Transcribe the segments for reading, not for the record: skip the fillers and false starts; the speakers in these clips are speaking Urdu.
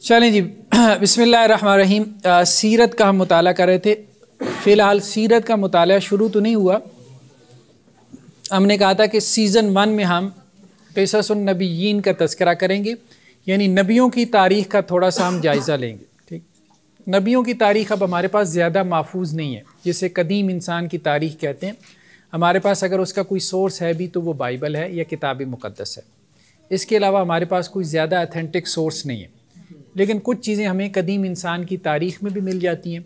چلیں جی، بسم اللہ الرحمن الرحیم۔ سیرت کا ہم مطالعہ کر رہے تھے۔ فی الحال سیرت کا مطالعہ شروع تو نہیں ہوا، ہم نے کہا تھا کہ سیزن 1 میں ہم قصص النبیین کا تذکرہ کریں گے، یعنی نبیوں کی تاریخ کا تھوڑا سا ہم جائزہ لیں گے۔ ٹھیک، نبیوں کی تاریخ اب ہمارے پاس زیادہ محفوظ نہیں ہے، جسے قدیم انسان کی تاریخ کہتے ہیں۔ ہمارے پاس اگر اس کا کوئی سورس ہے بھی تو وہ بائبل ہے یا کتاب مقدس ہے، اس کے علاوہ ہمارے پاس کوئی زیادہ اتھینٹک سورس نہیں ہے۔ لیکن کچھ چیزیں ہمیں قدیم انسان کی تاریخ میں بھی مل جاتی ہیں،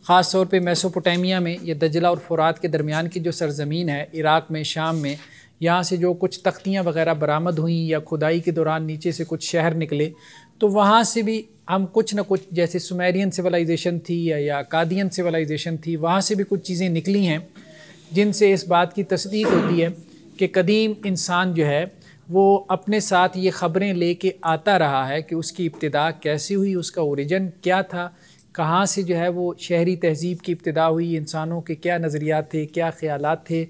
خاص طور پہ میسوپوٹیمیا میں، یہ دجلہ اور فرات کے درمیان کی جو سرزمین ہے، عراق میں، شام میں، یہاں سے جو کچھ تختیاں وغیرہ برآمد ہوئیں یا کھدائی کے دوران نیچے سے کچھ شہر نکلے، تو وہاں سے بھی ہم کچھ نہ کچھ، جیسے سومیرین سیولائزیشن تھی یا اکادین سیولائزیشن تھی، وہاں سے بھی کچھ چیزیں نکلی ہیں جن سے اس بات کی تصدیق ہوتی ہے کہ قدیم انسان جو ہے وہ اپنے ساتھ یہ خبریں لے کے آتا رہا ہے کہ اس کی ابتدا کیسی ہوئی، اس کا اوریجن کیا تھا، کہاں سے جو ہے وہ شہری تہذیب کی ابتدا ہوئی، انسانوں کے کیا نظریات تھے، کیا خیالات تھے،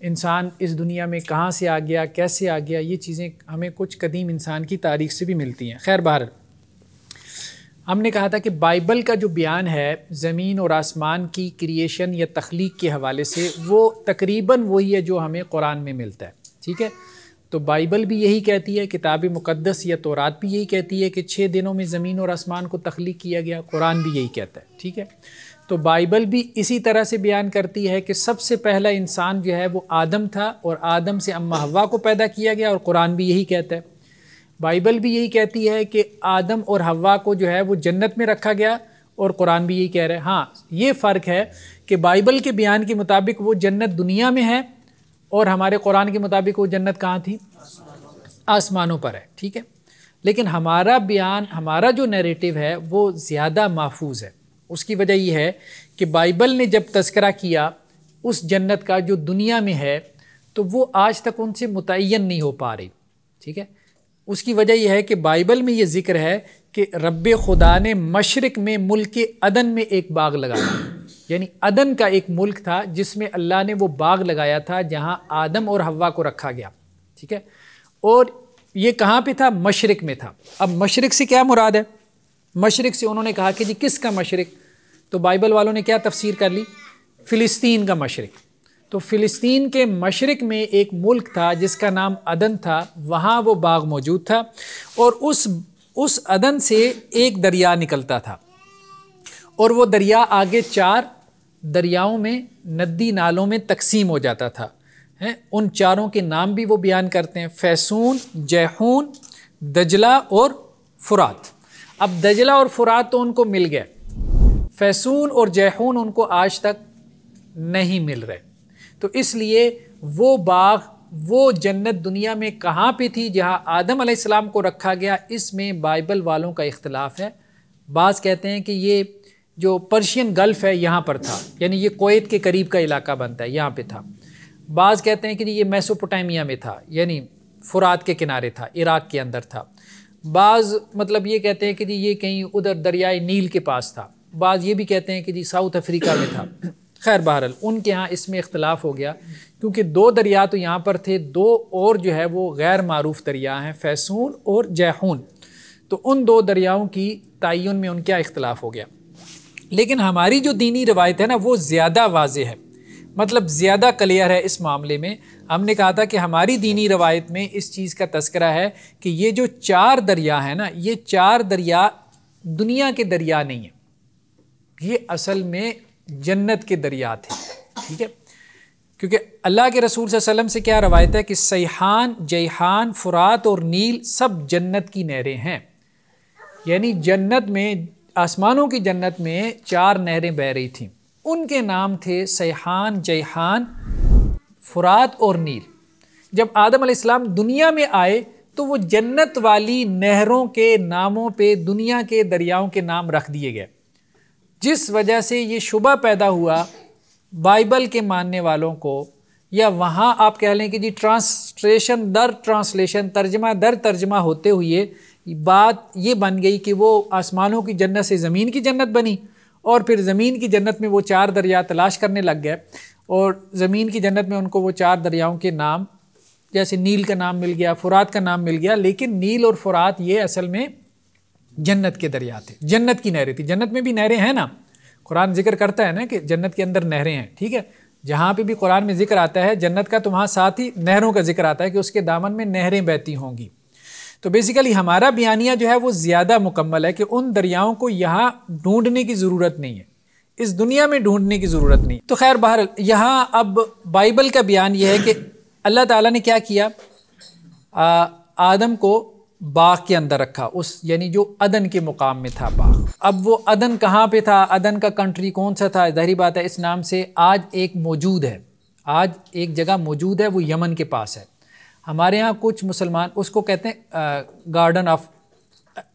انسان اس دنیا میں کہاں سے آ گیا، کیسے آ گیا، یہ چیزیں ہمیں کچھ قدیم انسان کی تاریخ سے بھی ملتی ہیں۔ خیر بہر، ہم نے کہا تھا کہ بائبل کا جو بیان ہے زمین اور آسمان کی کریشن یا تخلیق کے حوالے سے، وہ تقریباً وہی ہے جو ہمیں قرآن میں ملتا ہے۔ ٹھیک ہے، تو بائبل بھی یہی کہتی ہے، کتاب مقدس یا تورات بھی یہی کہتی ہے کہ 6 دنوں میں زمین اور آسمان کو تخلیق کیا گیا، قرآن بھی یہی کہتا ہے۔ ٹھیک ہے، تو بائبل بھی اسی طرح سے بیان کرتی ہے کہ سب سے پہلا انسان جو ہے وہ آدم تھا، اور آدم سے اماں حوا کو پیدا کیا گیا، اور قرآن بھی یہی کہتا ہے۔ بائبل بھی یہی کہتی ہے کہ آدم اور حوا کو جو ہے وہ جنت میں رکھا گیا، اور قرآن بھی یہی کہہ رہا ہے۔ ہاں، یہ فرق ہے کہ بائبل کے بیان کے مطابق وہ جنت دنیا میں ہے، اور ہمارے قرآن کے مطابق وہ جنت کہاں تھی؟ آسمانوں پر ہے۔ ٹھیک ہے، لیکن ہمارا بیان، ہمارا جو نیریٹو ہے وہ زیادہ محفوظ ہے۔ اس کی وجہ یہ ہے کہ بائبل نے جب تذکرہ کیا اس جنت کا جو دنیا میں ہے، تو وہ آج تک ان سے متعین نہیں ہو پا رہی۔ ٹھیک ہے، اس کی وجہ یہ ہے کہ بائبل میں یہ ذکر ہے کہ رب خدا نے مشرق میں ملک عدن میں ایک باغ لگایا، یعنی عدن کا ایک ملک تھا جس میں اللہ نے وہ باغ لگایا تھا جہاں آدم اور حوا کو رکھا گیا۔ ٹھیک ہے، اور یہ کہاں پہ تھا؟ مشرق میں تھا۔ اب مشرق سے کیا مراد ہے؟ مشرق سے انہوں نے کہا کہ جی کس کا مشرق؟ تو بائبل والوں نے کیا تفسیر کر لی؟ فلسطین کا مشرق۔ تو فلسطین کے مشرق میں ایک ملک تھا جس کا نام عدن تھا، وہاں وہ باغ موجود تھا، اور اس عدن سے ایک دریا نکلتا تھا، اور وہ دریا آگے 4 دریاؤں میں، ندی نالوں میں تقسیم ہو جاتا تھا۔ ان 4 کے نام بھی وہ بیان کرتے ہیں، فیسون، جیحون، دجلہ اور فرات۔ اب دجلہ اور فرات تو ان کو مل گئے، فیسون اور جیحون ان کو آج تک نہیں مل رہے۔ تو اس لیے وہ باغ، وہ جنت دنیا میں کہاں پہ تھی جہاں آدم علیہ السلام کو رکھا گیا، اس میں بائبل والوں کا اختلاف ہے۔ بعض کہتے ہیں کہ یہ جو پرشین گلف ہے یہاں پر تھا، یعنی یہ کویت کے قریب کا علاقہ بنتا ہے، یہاں پہ تھا۔ بعض کہتے ہیں کہ یہ میسوپوٹیمیا میں تھا، یعنی فرات کے کنارے تھا، عراق کے اندر تھا۔ بعض مطلب یہ کہتے ہیں کہ یہ کہیں ادھر دریائے نیل کے پاس تھا۔ بعض یہ بھی کہتے ہیں کہ ساؤتھ افریقہ میں تھا۔ خیر بہرحال ان کے ہاں اس میں اختلاف ہو گیا، کیونکہ 2 دریا تو یہاں پر تھے، 2 اور جو ہے وہ غیر معروف دریا ہیں، فیسون اور جیحون۔ تو ان 2 دریاؤں کی تعین میں ان کا اختلاف ہو گیا۔ لیکن ہماری جو دینی روایت ہے نا وہ زیادہ واضح ہے، مطلب زیادہ کلیئر ہے اس معاملے میں۔ ہم نے کہا تھا کہ ہماری دینی روایت میں اس چیز کا تذکرہ ہے کہ یہ جو 4 دریا ہیں نا، یہ 4 دریا دنیا کے دریا نہیں ہیں، یہ اصل میں جنت کے دریا تھے۔ ٹھیک ہے، کیونکہ اللہ کے رسول صلی اللہ علیہ وسلم سے کیا روایت ہے کہ سیحان، جیحان، فرات اور نیل سب جنت کی نہریں ہیں، یعنی جنت میں، آسمانوں کی جنت میں 4 نہریں بہہ رہی تھیں، ان کے نام تھے سیحان، جیحان، فرات اور نیل۔ جب آدم علیہ السلام دنیا میں آئے تو وہ جنت والی نہروں کے ناموں پہ دنیا کے دریاؤں کے نام رکھ دیے گئے، جس وجہ سے یہ شبہ پیدا ہوا بائبل کے ماننے والوں کو، یا وہاں آپ کہہ لیں کہ جی ٹرانسلیشن در ٹرانسلیشن، ترجمہ در ترجمہ ہوتے ہوئے بات یہ بن گئی کہ وہ آسمانوں کی جنت سے زمین کی جنت بنی، اور پھر زمین کی جنت میں وہ 4 دریا تلاش کرنے لگ گئے، اور زمین کی جنت میں ان کو وہ 4 دریاؤں کے نام، جیسے نیل کا نام مل گیا، فرات کا نام مل گیا، لیکن نیل اور فرات یہ اصل میں جنت کے دریا تھے، جنت کی نہریں تھی. جنت میں بھی نہریں ہیں نا، قرآن ذکر کرتا ہے نا کہ جنت کے اندر نہریں ہیں. ٹھیک ہے، جہاں پہ بھی قرآن میں ذکر آتا ہے جنت کا تو وہاں ساتھ ہی نہروں کا ذکر آتا ہے کہ اس کے دامن میں نہریں بہتی ہوں گی. تو بیسیکلی ہمارا بیانیہ جو ہے وہ زیادہ مکمل ہے کہ ان دریاؤں کو یہاں ڈھونڈنے کی ضرورت نہیں ہے، اس دنیا میں ڈھونڈنے کی ضرورت نہیں. تو خیر بہرحال یہاں اب بائبل کا بیان یہ ہے کہ اللہ تعالیٰ نے کیا کیا، آدم کو باغ کے اندر رکھا، اس یعنی جو عدن کے مقام میں تھا باغ. اب وہ عدن کہاں پہ تھا، عدن کا کنٹری کون سا تھا؟ ظاہری بات ہے اس نام سے آج ایک موجود ہے، آج ایک جگہ موجود ہے، وہ یمن کے پاس ہے. ہمارے ہاں کچھ مسلمان اس کو کہتے ہیں گارڈن آف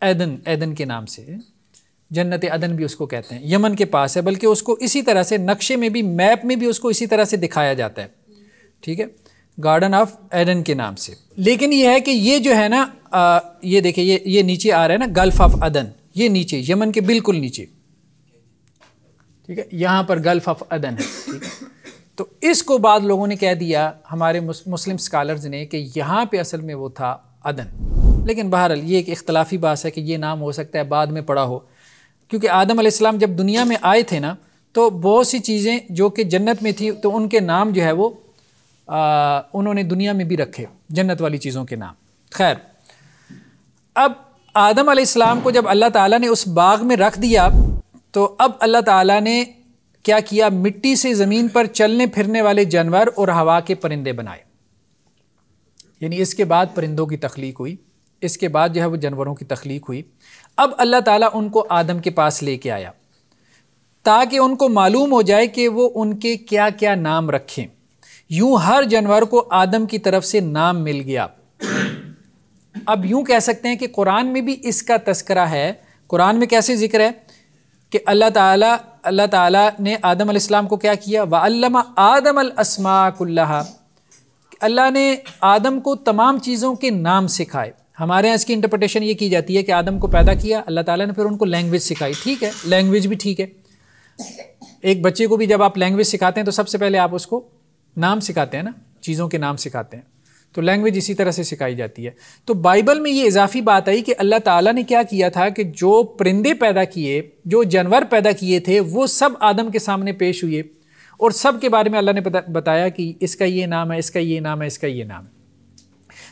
ایدن، ایدن کے نام سے، جنت عدن بھی اس کو کہتے ہیں، یمن کے پاس ہے. بلکہ اس کو اسی طرح سے نقشے میں بھی، میپ میں بھی اس کو اسی طرح سے دکھایا جاتا ہے. ٹھیک ہے، گارڈن آف ایڈن کے نام سے. لیکن یہ ہے کہ یہ جو ہے نا یہ دیکھیں یہ نیچے آ رہا ہے نا گلف آف عدن، یہ نیچے یمن کے بالکل نیچے. ٹھیک ہے، یہاں پر گلف آف عدن ہے. ٹھیک ہے، تو اس کو بعد لوگوں نے کہہ دیا، ہمارے مسلم اسکالرز نے، کہ یہاں پہ اصل میں وہ تھا عدن. لیکن بہرحال یہ ایک اختلافی بات ہے کہ یہ نام ہو سکتا ہے بعد میں پڑا ہو، کیونکہ آدم علیہ السلام جب دنیا میں آئے تھے نا تو بہت سی چیزیں جو کہ جنت میں تھی تو ان کے نام جو ہے وہ انہوں نے دنیا میں بھی رکھے، جنت والی چیزوں کے نام. خیر، اب آدم علیہ السلام کو جب اللہ تعالیٰ نے اس باغ میں رکھ دیا تو اب اللہ تعالیٰ نے کیا کیا، مٹی سے زمین پر چلنے پھرنے والے جانور اور ہوا کے پرندے بنائے. یعنی اس کے بعد پرندوں کی تخلیق ہوئی، اس کے بعد جو ہے وہ جانوروں کی تخلیق ہوئی. اب اللہ تعالیٰ ان کو آدم کے پاس لے کے آیا تاکہ ان کو معلوم ہو جائے کہ وہ ان کے کیا کیا نام رکھیں. یوں ہر جانور کو آدم کی طرف سے نام مل گیا. اب یوں کہہ سکتے ہیں کہ قرآن میں بھی اس کا تذکرہ ہے. قرآن میں کیسے ذکر ہے کہ اللہ تعالیٰ نے آدم علیہ السلام کو کیا کیا، وَعَلَّمَ آدَمَ الْأَسْمَاءَ كُلَّهَا، اللہ نے آدم کو تمام چیزوں کے نام سکھائے. ہمارے یہاں اس کی انٹرپریٹیشن یہ کی جاتی ہے کہ آدم کو پیدا کیا اللہ تعالیٰ نے، پھر ان کو لینگویج سکھائی. ٹھیک ہے، لینگویج بھی ٹھیک ہے. ایک بچے کو بھی جب آپ لینگویج سکھاتے ہیں تو سب سے پہلے آپ اس کو نام سکھاتے ہیں نا، چیزوں کے نام سکھاتے ہیں. تو لینگویج اسی طرح سے سکھائی جاتی ہے. تو بائبل میں یہ اضافی بات آئی کہ اللہ تعالیٰ نے کیا کیا تھا کہ جو پرندے پیدا کیے، جو جانور پیدا کیے تھے، وہ سب آدم کے سامنے پیش ہوئے اور سب کے بارے میں اللہ نے بتایا کہ اس کا یہ نام ہے، اس کا یہ نام ہے، اس کا یہ نام ہے.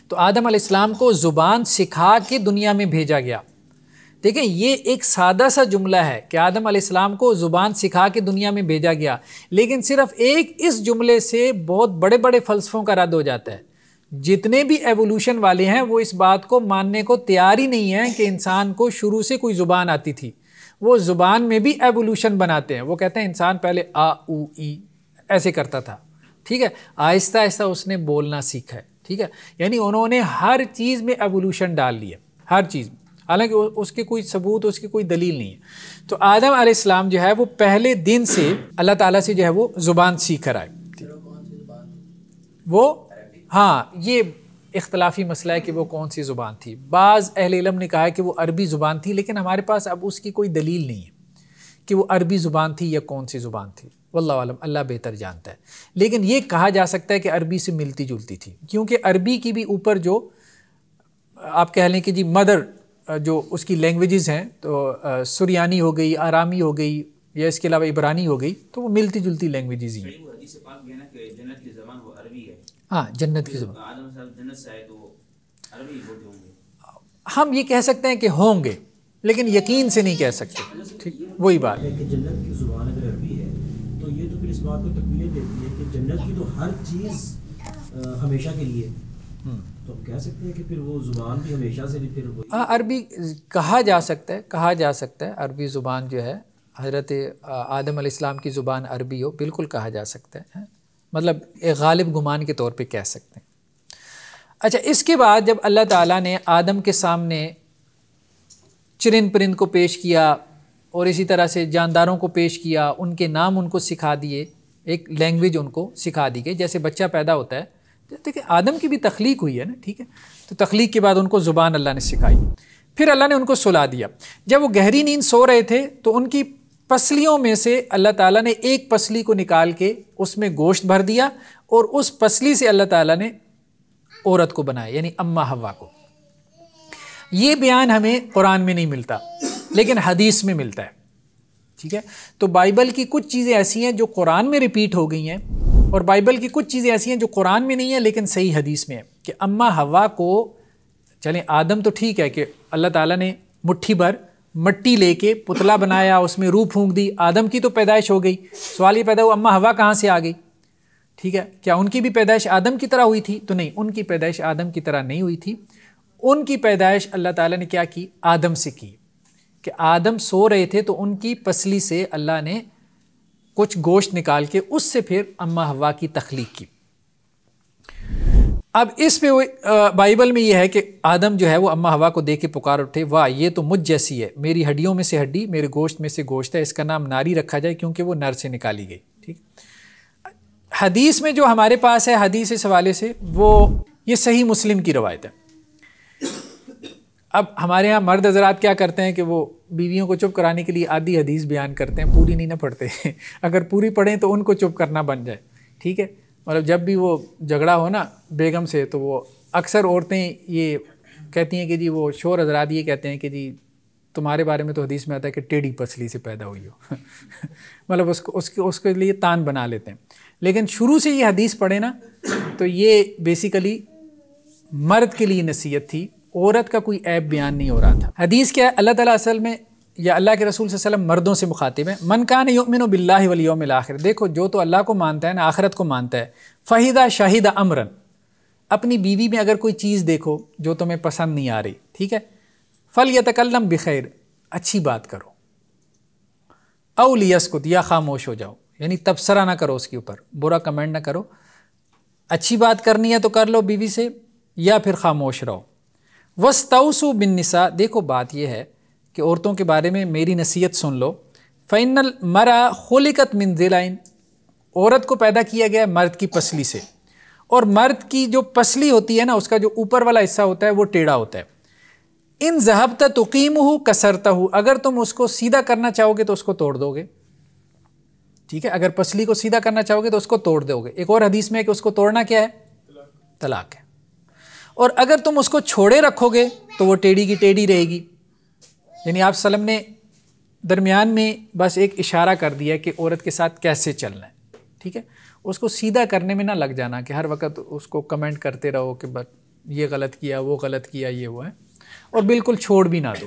تو آدم علیہ السلام کو زبان سکھا کے دنیا میں بھیجا گیا. دیکھیں یہ ایک سادہ سا جملہ ہے کہ آدم علیہ السلام کو زبان سکھا کے دنیا میں بھیجا گیا، لیکن صرف ایک اس جملے سے بہت بڑے بڑے فلسفوں کا رد ہو جاتا ہے. جتنے بھی ایوولوشن والے ہیں وہ اس بات کو ماننے کو تیار ہی نہیں ہیں کہ انسان کو شروع سے کوئی زبان آتی تھی. وہ زبان میں بھی ایوولوشن بناتے ہیں. وہ کہتے ہیں انسان پہلے آ او ای ایسے کرتا تھا. ٹھیک ہے، آہستہ آہستہ اس نے بولنا سیکھا ہے. ٹھیک ہے، یعنی انہوں نے ہر چیز میں ایوولوشن ڈال لی ہے، ہر چیز میں، حالانکہ اس کے کوئی ثبوت، اس کی کوئی دلیل نہیں ہے. تو آدم علیہ السلام جو ہے وہ پہلے دن سے اللہ تعالیٰ سے جو ہے وہ زبان سیکھ کر آئے. وہ ہاں یہ اختلافی مسئلہ ہے کہ وہ کون سی زبان تھی. بعض اہل علم نے کہا ہے کہ وہ عربی زبان تھی، لیکن ہمارے پاس اب اس کی کوئی دلیل نہیں ہے کہ وہ عربی زبان تھی یا کون سی زبان تھی. واللہ عالم، اللہ بہتر جانتا ہے. لیکن یہ کہا جا سکتا ہے کہ عربی سے ملتی جلتی تھی، کیونکہ عربی کی بھی اوپر جو آپ کہہ لیں کہ جی مدر جو اس کی لینگویجز ہیں، تو سریانی ہو گئی، آرامی ہو گئی، یا اس کے علاوہ عبرانی ہو گئی، تو وہ ملتی جلتی لینگویجز ہی ہیں. ہاں جنت کی زبان ہم یہ کہہ سکتے ہیں کہ ہوں گے، لیکن یقین سے نہیں کہہ سکتے. ٹھیک، وہی بات ہے کہ جنت کی زبان اگر عربی ہے تو یہ تو پھر اس بات کو تقویت دیتی ہے کہ جنت کی تو ہر چیز ہمیشہ کے لیے، تو ہم کہہ سکتے ہیں کہ پھر وہ زبان بھی ہمیشہ سے بھی پھر وہی. عربی کہا جا سکتا ہے عربی زبان جو ہے حضرت آدم علیہ السلام کی زبان عربی ہو، بالکل کہا جا سکتا ہے، مطلب ایک غالب گمان کے طور پہ کہہ سکتے ہیں. اچھا، اس کے بعد جب اللہ تعالیٰ نے آدم کے سامنے چرند پرند کو پیش کیا اور اسی طرح سے جانداروں کو پیش کیا، ان کے نام ان کو سکھا دیے، ایک لینگویج ان کو سکھا دی گئی. جیسے بچہ پیدا ہوتا ہے، دیکھیں آدم کی بھی تخلیق ہوئی ہے نا، ٹھیک ہے، تو تخلیق کے بعد ان کو زبان اللہ نے سکھائی. پھر اللہ نے ان کو سلا دیا. جب وہ گہری نیند سو رہے تھے تو ان کی پسلیوں میں سے اللہ تعالیٰ نے ایک پسلی کو نکال کے اس میں گوشت بھر دیا، اور اس پسلی سے اللہ تعالیٰ نے عورت کو بنایا، یعنی اماں حوا کو. یہ بیان ہمیں قرآن میں نہیں ملتا لیکن حدیث میں ملتا ہے، ٹھیک ہے. تو بائبل کی کچھ چیزیں ایسی ہیں جو قرآن میں ریپیٹ ہو گئی ہیں، اور بائبل کی کچھ چیزیں ایسی ہیں جو قرآن میں نہیں ہیں لیکن صحیح حدیث میں ہے. کہ اماں حوا کو، چلیں آدم تو ٹھیک ہے کہ اللہ تعالیٰ نے مٹھی بھر مٹی لے کے پتلا بنایا، اس میں روح پھونک دی، آدم کی تو پیدائش ہو گئی. سوال یہ پیدا ہوا اماں حوا کہاں سے آ گئی؟ ٹھیک ہے، کیا ان کی بھی پیدائش آدم کی طرح ہوئی تھی؟ تو نہیں، ان کی پیدائش آدم کی طرح نہیں ہوئی تھی. ان کی پیدائش اللہ تعالیٰ نے کیا کی؟ آدم سے کی. کہ آدم سو رہے تھے تو ان کی پسلی سے اللہ نے کچھ گوشت نکال کے اس سے پھر اماں حوا کی تخلیق کی. اب اس پہ بائبل میں یہ ہے کہ آدم جو ہے وہ اماں حوا کو دیکھ کے پکار اٹھے، واہ یہ تو مجھ جیسی ہے، میری ہڈیوں میں سے ہڈی، میرے گوشت میں سے گوشت ہے، اس کا نام ناری رکھا جائے کیونکہ وہ نر سے نکالی گئی. ٹھیک، حدیث میں جو ہمارے پاس ہے حدیث اس حوالے سے، وہ یہ صحیح مسلم کی روایت ہے. اب ہمارے ہاں مرد حضرات کیا کرتے ہیں کہ وہ بیویوں کو چپ کرانے کے لیے آدھی حدیث بیان کرتے ہیں، پوری نہیں نہ پڑھتے. اگر پوری پڑھیں تو ان کو چپ کرنا بن جائے. ٹھیک ہے، مطلب جب بھی وہ جھگڑا ہو نا بیگم سے تو وہ اکثر عورتیں یہ کہتی ہیں کہ جی وہ شوہر حضرات یہ کہتے ہیں کہ جی تمہارے بارے میں تو حدیث میں آتا ہے کہ ٹیڑھی پسلی سے پیدا ہوئی ہو. مطلب اس کے لیے تان بنا لیتے ہیں. لیکن شروع سے یہ حدیث پڑھے نا تو یہ بیسیکلی مرد کے لیے نصیحت تھی، عورت کا کوئی عیب بیان نہیں ہو رہا تھا. حدیث کیا ہے؟ اللہ تعالیٰ اصل میں یا اللہ کے رسول صلی اللہ علیہ وسلم مردوں سے مخاطب ہیں. من کان یؤمن باللہ والیوم الآخر، دیکھو جو تو اللہ کو مانتا ہے نا، آخرت کو مانتا ہے، فہدہ شاہد امرن، اپنی بیوی میں اگر کوئی چیز دیکھو جو تمہیں پسند نہیں آ رہی، ٹھیک ہے، فلیتکلم بخیر، اچھی بات کرو، او لیسکت، یا خاموش ہو جاؤ، یعنی تبصرہ نہ کرو اس کے اوپر، برا کمنٹ نہ کرو. اچھی بات کرنی ہے تو کر لو بیوی سے، یا پھر خاموش رہو. وَاسْتَوْصُوا بِالنِّسَاءِ، دیکھو بات یہ ہے کہ عورتوں کے بارے میں میری نصیحت سن لو. فَإِنَّ الْمَرْأَ خُلِقَتْ مِنْ ضِلْعٍ، عورت کو پیدا کیا گیا ہے مرد کی پسلی سے، اور مرد کی جو پسلی ہوتی ہے نا اس کا جو اوپر والا حصہ ہوتا ہے وہ ٹیڑھا ہوتا ہے. ان ذهبت تقیمہ کسرتہ، اگر تم اس کو سیدھا کرنا چاہو گے تو اس کو توڑ دو گے. ٹھیک ہے، اگر پسلی کو سیدھا کرنا چاہو گے تو اس کو توڑ دو گے. ایک اور حدیث میں ہے کہ اس کو توڑنا کیا ہے؟ طلاق ہے. اور اگر تم اس کو چھوڑے رکھو گے تو وہ ٹیڑھی کی ٹیڑھی رہے گی. یعنی آپ صلی اللہ علیہ وسلم نے درمیان میں بس ایک اشارہ کر دیا کہ عورت کے ساتھ کیسے چلنا ہے. ٹھیک ہے، اس کو سیدھا کرنے میں نہ لگ جانا کہ ہر وقت اس کو کمنٹ کرتے رہو کہ بس یہ غلط کیا، وہ غلط کیا، یہ وہ ہے، اور بالکل چھوڑ بھی نہ دو.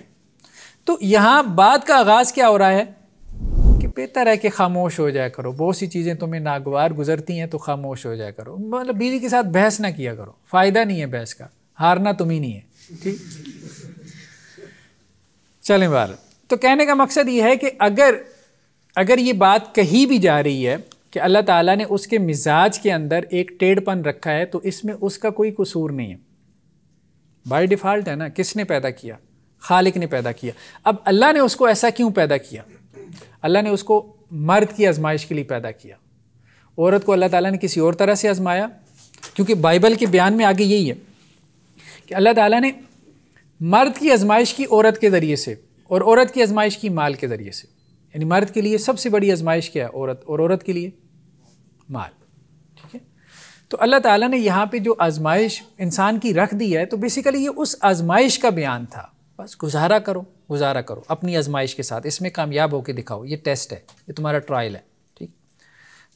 تو یہاں بات کا آغاز کیا ہو رہا ہے کہ بہتر ہے کہ خاموش ہو جایا کرو، بہت سی چیزیں تمہیں ناگوار گزرتی ہیں تو خاموش ہو جایا کرو. مطلب بیوی کے ساتھ بحث نہ کیا کرو، فائدہ نہیں ہے بحث کا، ہارنا تم ہی نہیں ہے. ٹھیک، چلیں بار. تو کہنے کا مقصد یہ ہے کہ اگر یہ بات کہی بھی جا رہی ہے کہ اللہ تعالیٰ نے اس کے مزاج کے اندر ایک ٹیڑھ پن رکھا ہے تو اس میں اس کا کوئی قصور نہیں ہے، بائی ڈیفالٹ ہے نا. کس نے پیدا کیا؟ خالق نے پیدا کیا. اب اللہ نے اس کو ایسا کیوں پیدا کیا؟ اللہ نے اس کو مرد کی آزمائش کے لیے پیدا کیا. عورت کو اللہ تعالیٰ نے کسی اور طرح سے آزمایا؟ کیونکہ بائبل کے بیان میں آگے یہی ہے کہ اللہ تعالیٰ نے مرد کی آزمائش کی عورت کے ذریعے سے، اور عورت کی آزمائش کی مال کے ذریعے سے. یعنی مرد کے لیے سب سے بڑی آزمائش کیا ہے؟ عورت، اور عورت کے لیے مال. ٹھیک ہے، تو اللہ تعالیٰ نے یہاں پہ جو آزمائش انسان کی رکھ دی ہے تو بیسیکلی یہ اس آزمائش کا بیان تھا. بس گزارا کرو اپنی آزمائش کے ساتھ، اس میں کامیاب ہو کے دکھاؤ، یہ ٹیسٹ ہے، یہ تمہارا ٹرائل ہے. ٹھیک،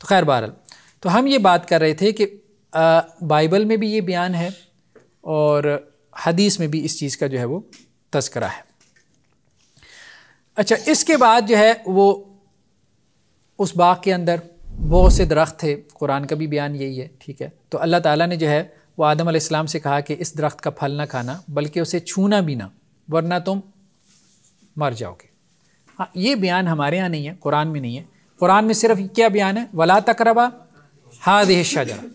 تو خیر بہرحال تو ہم یہ بات کر رہے تھے کہ بائبل میں بھی یہ بیان ہے اور حدیث میں بھی اس چیز کا جو ہے وہ تذکرہ ہے. اچھا، اس کے بعد جو ہے وہ اس باغ کے اندر بہت سے درخت تھے، قرآن کا بھی بیان یہی ہے. ٹھیک ہے، تو اللہ تعالیٰ نے جو ہے وہ آدم علیہ السلام سے کہا کہ اس درخت کا پھل نہ کھانا بلکہ اسے چھونا بھی نہ، ورنہ تم مر جاؤ گے. ہاں، یہ بیان ہمارے ہاں نہیں ہے، قرآن میں نہیں ہے. قرآن میں صرف کیا بیان ہے؟ وَلَا تَقْرَبَا هَٰذِهِ الشَّجَرَةَ.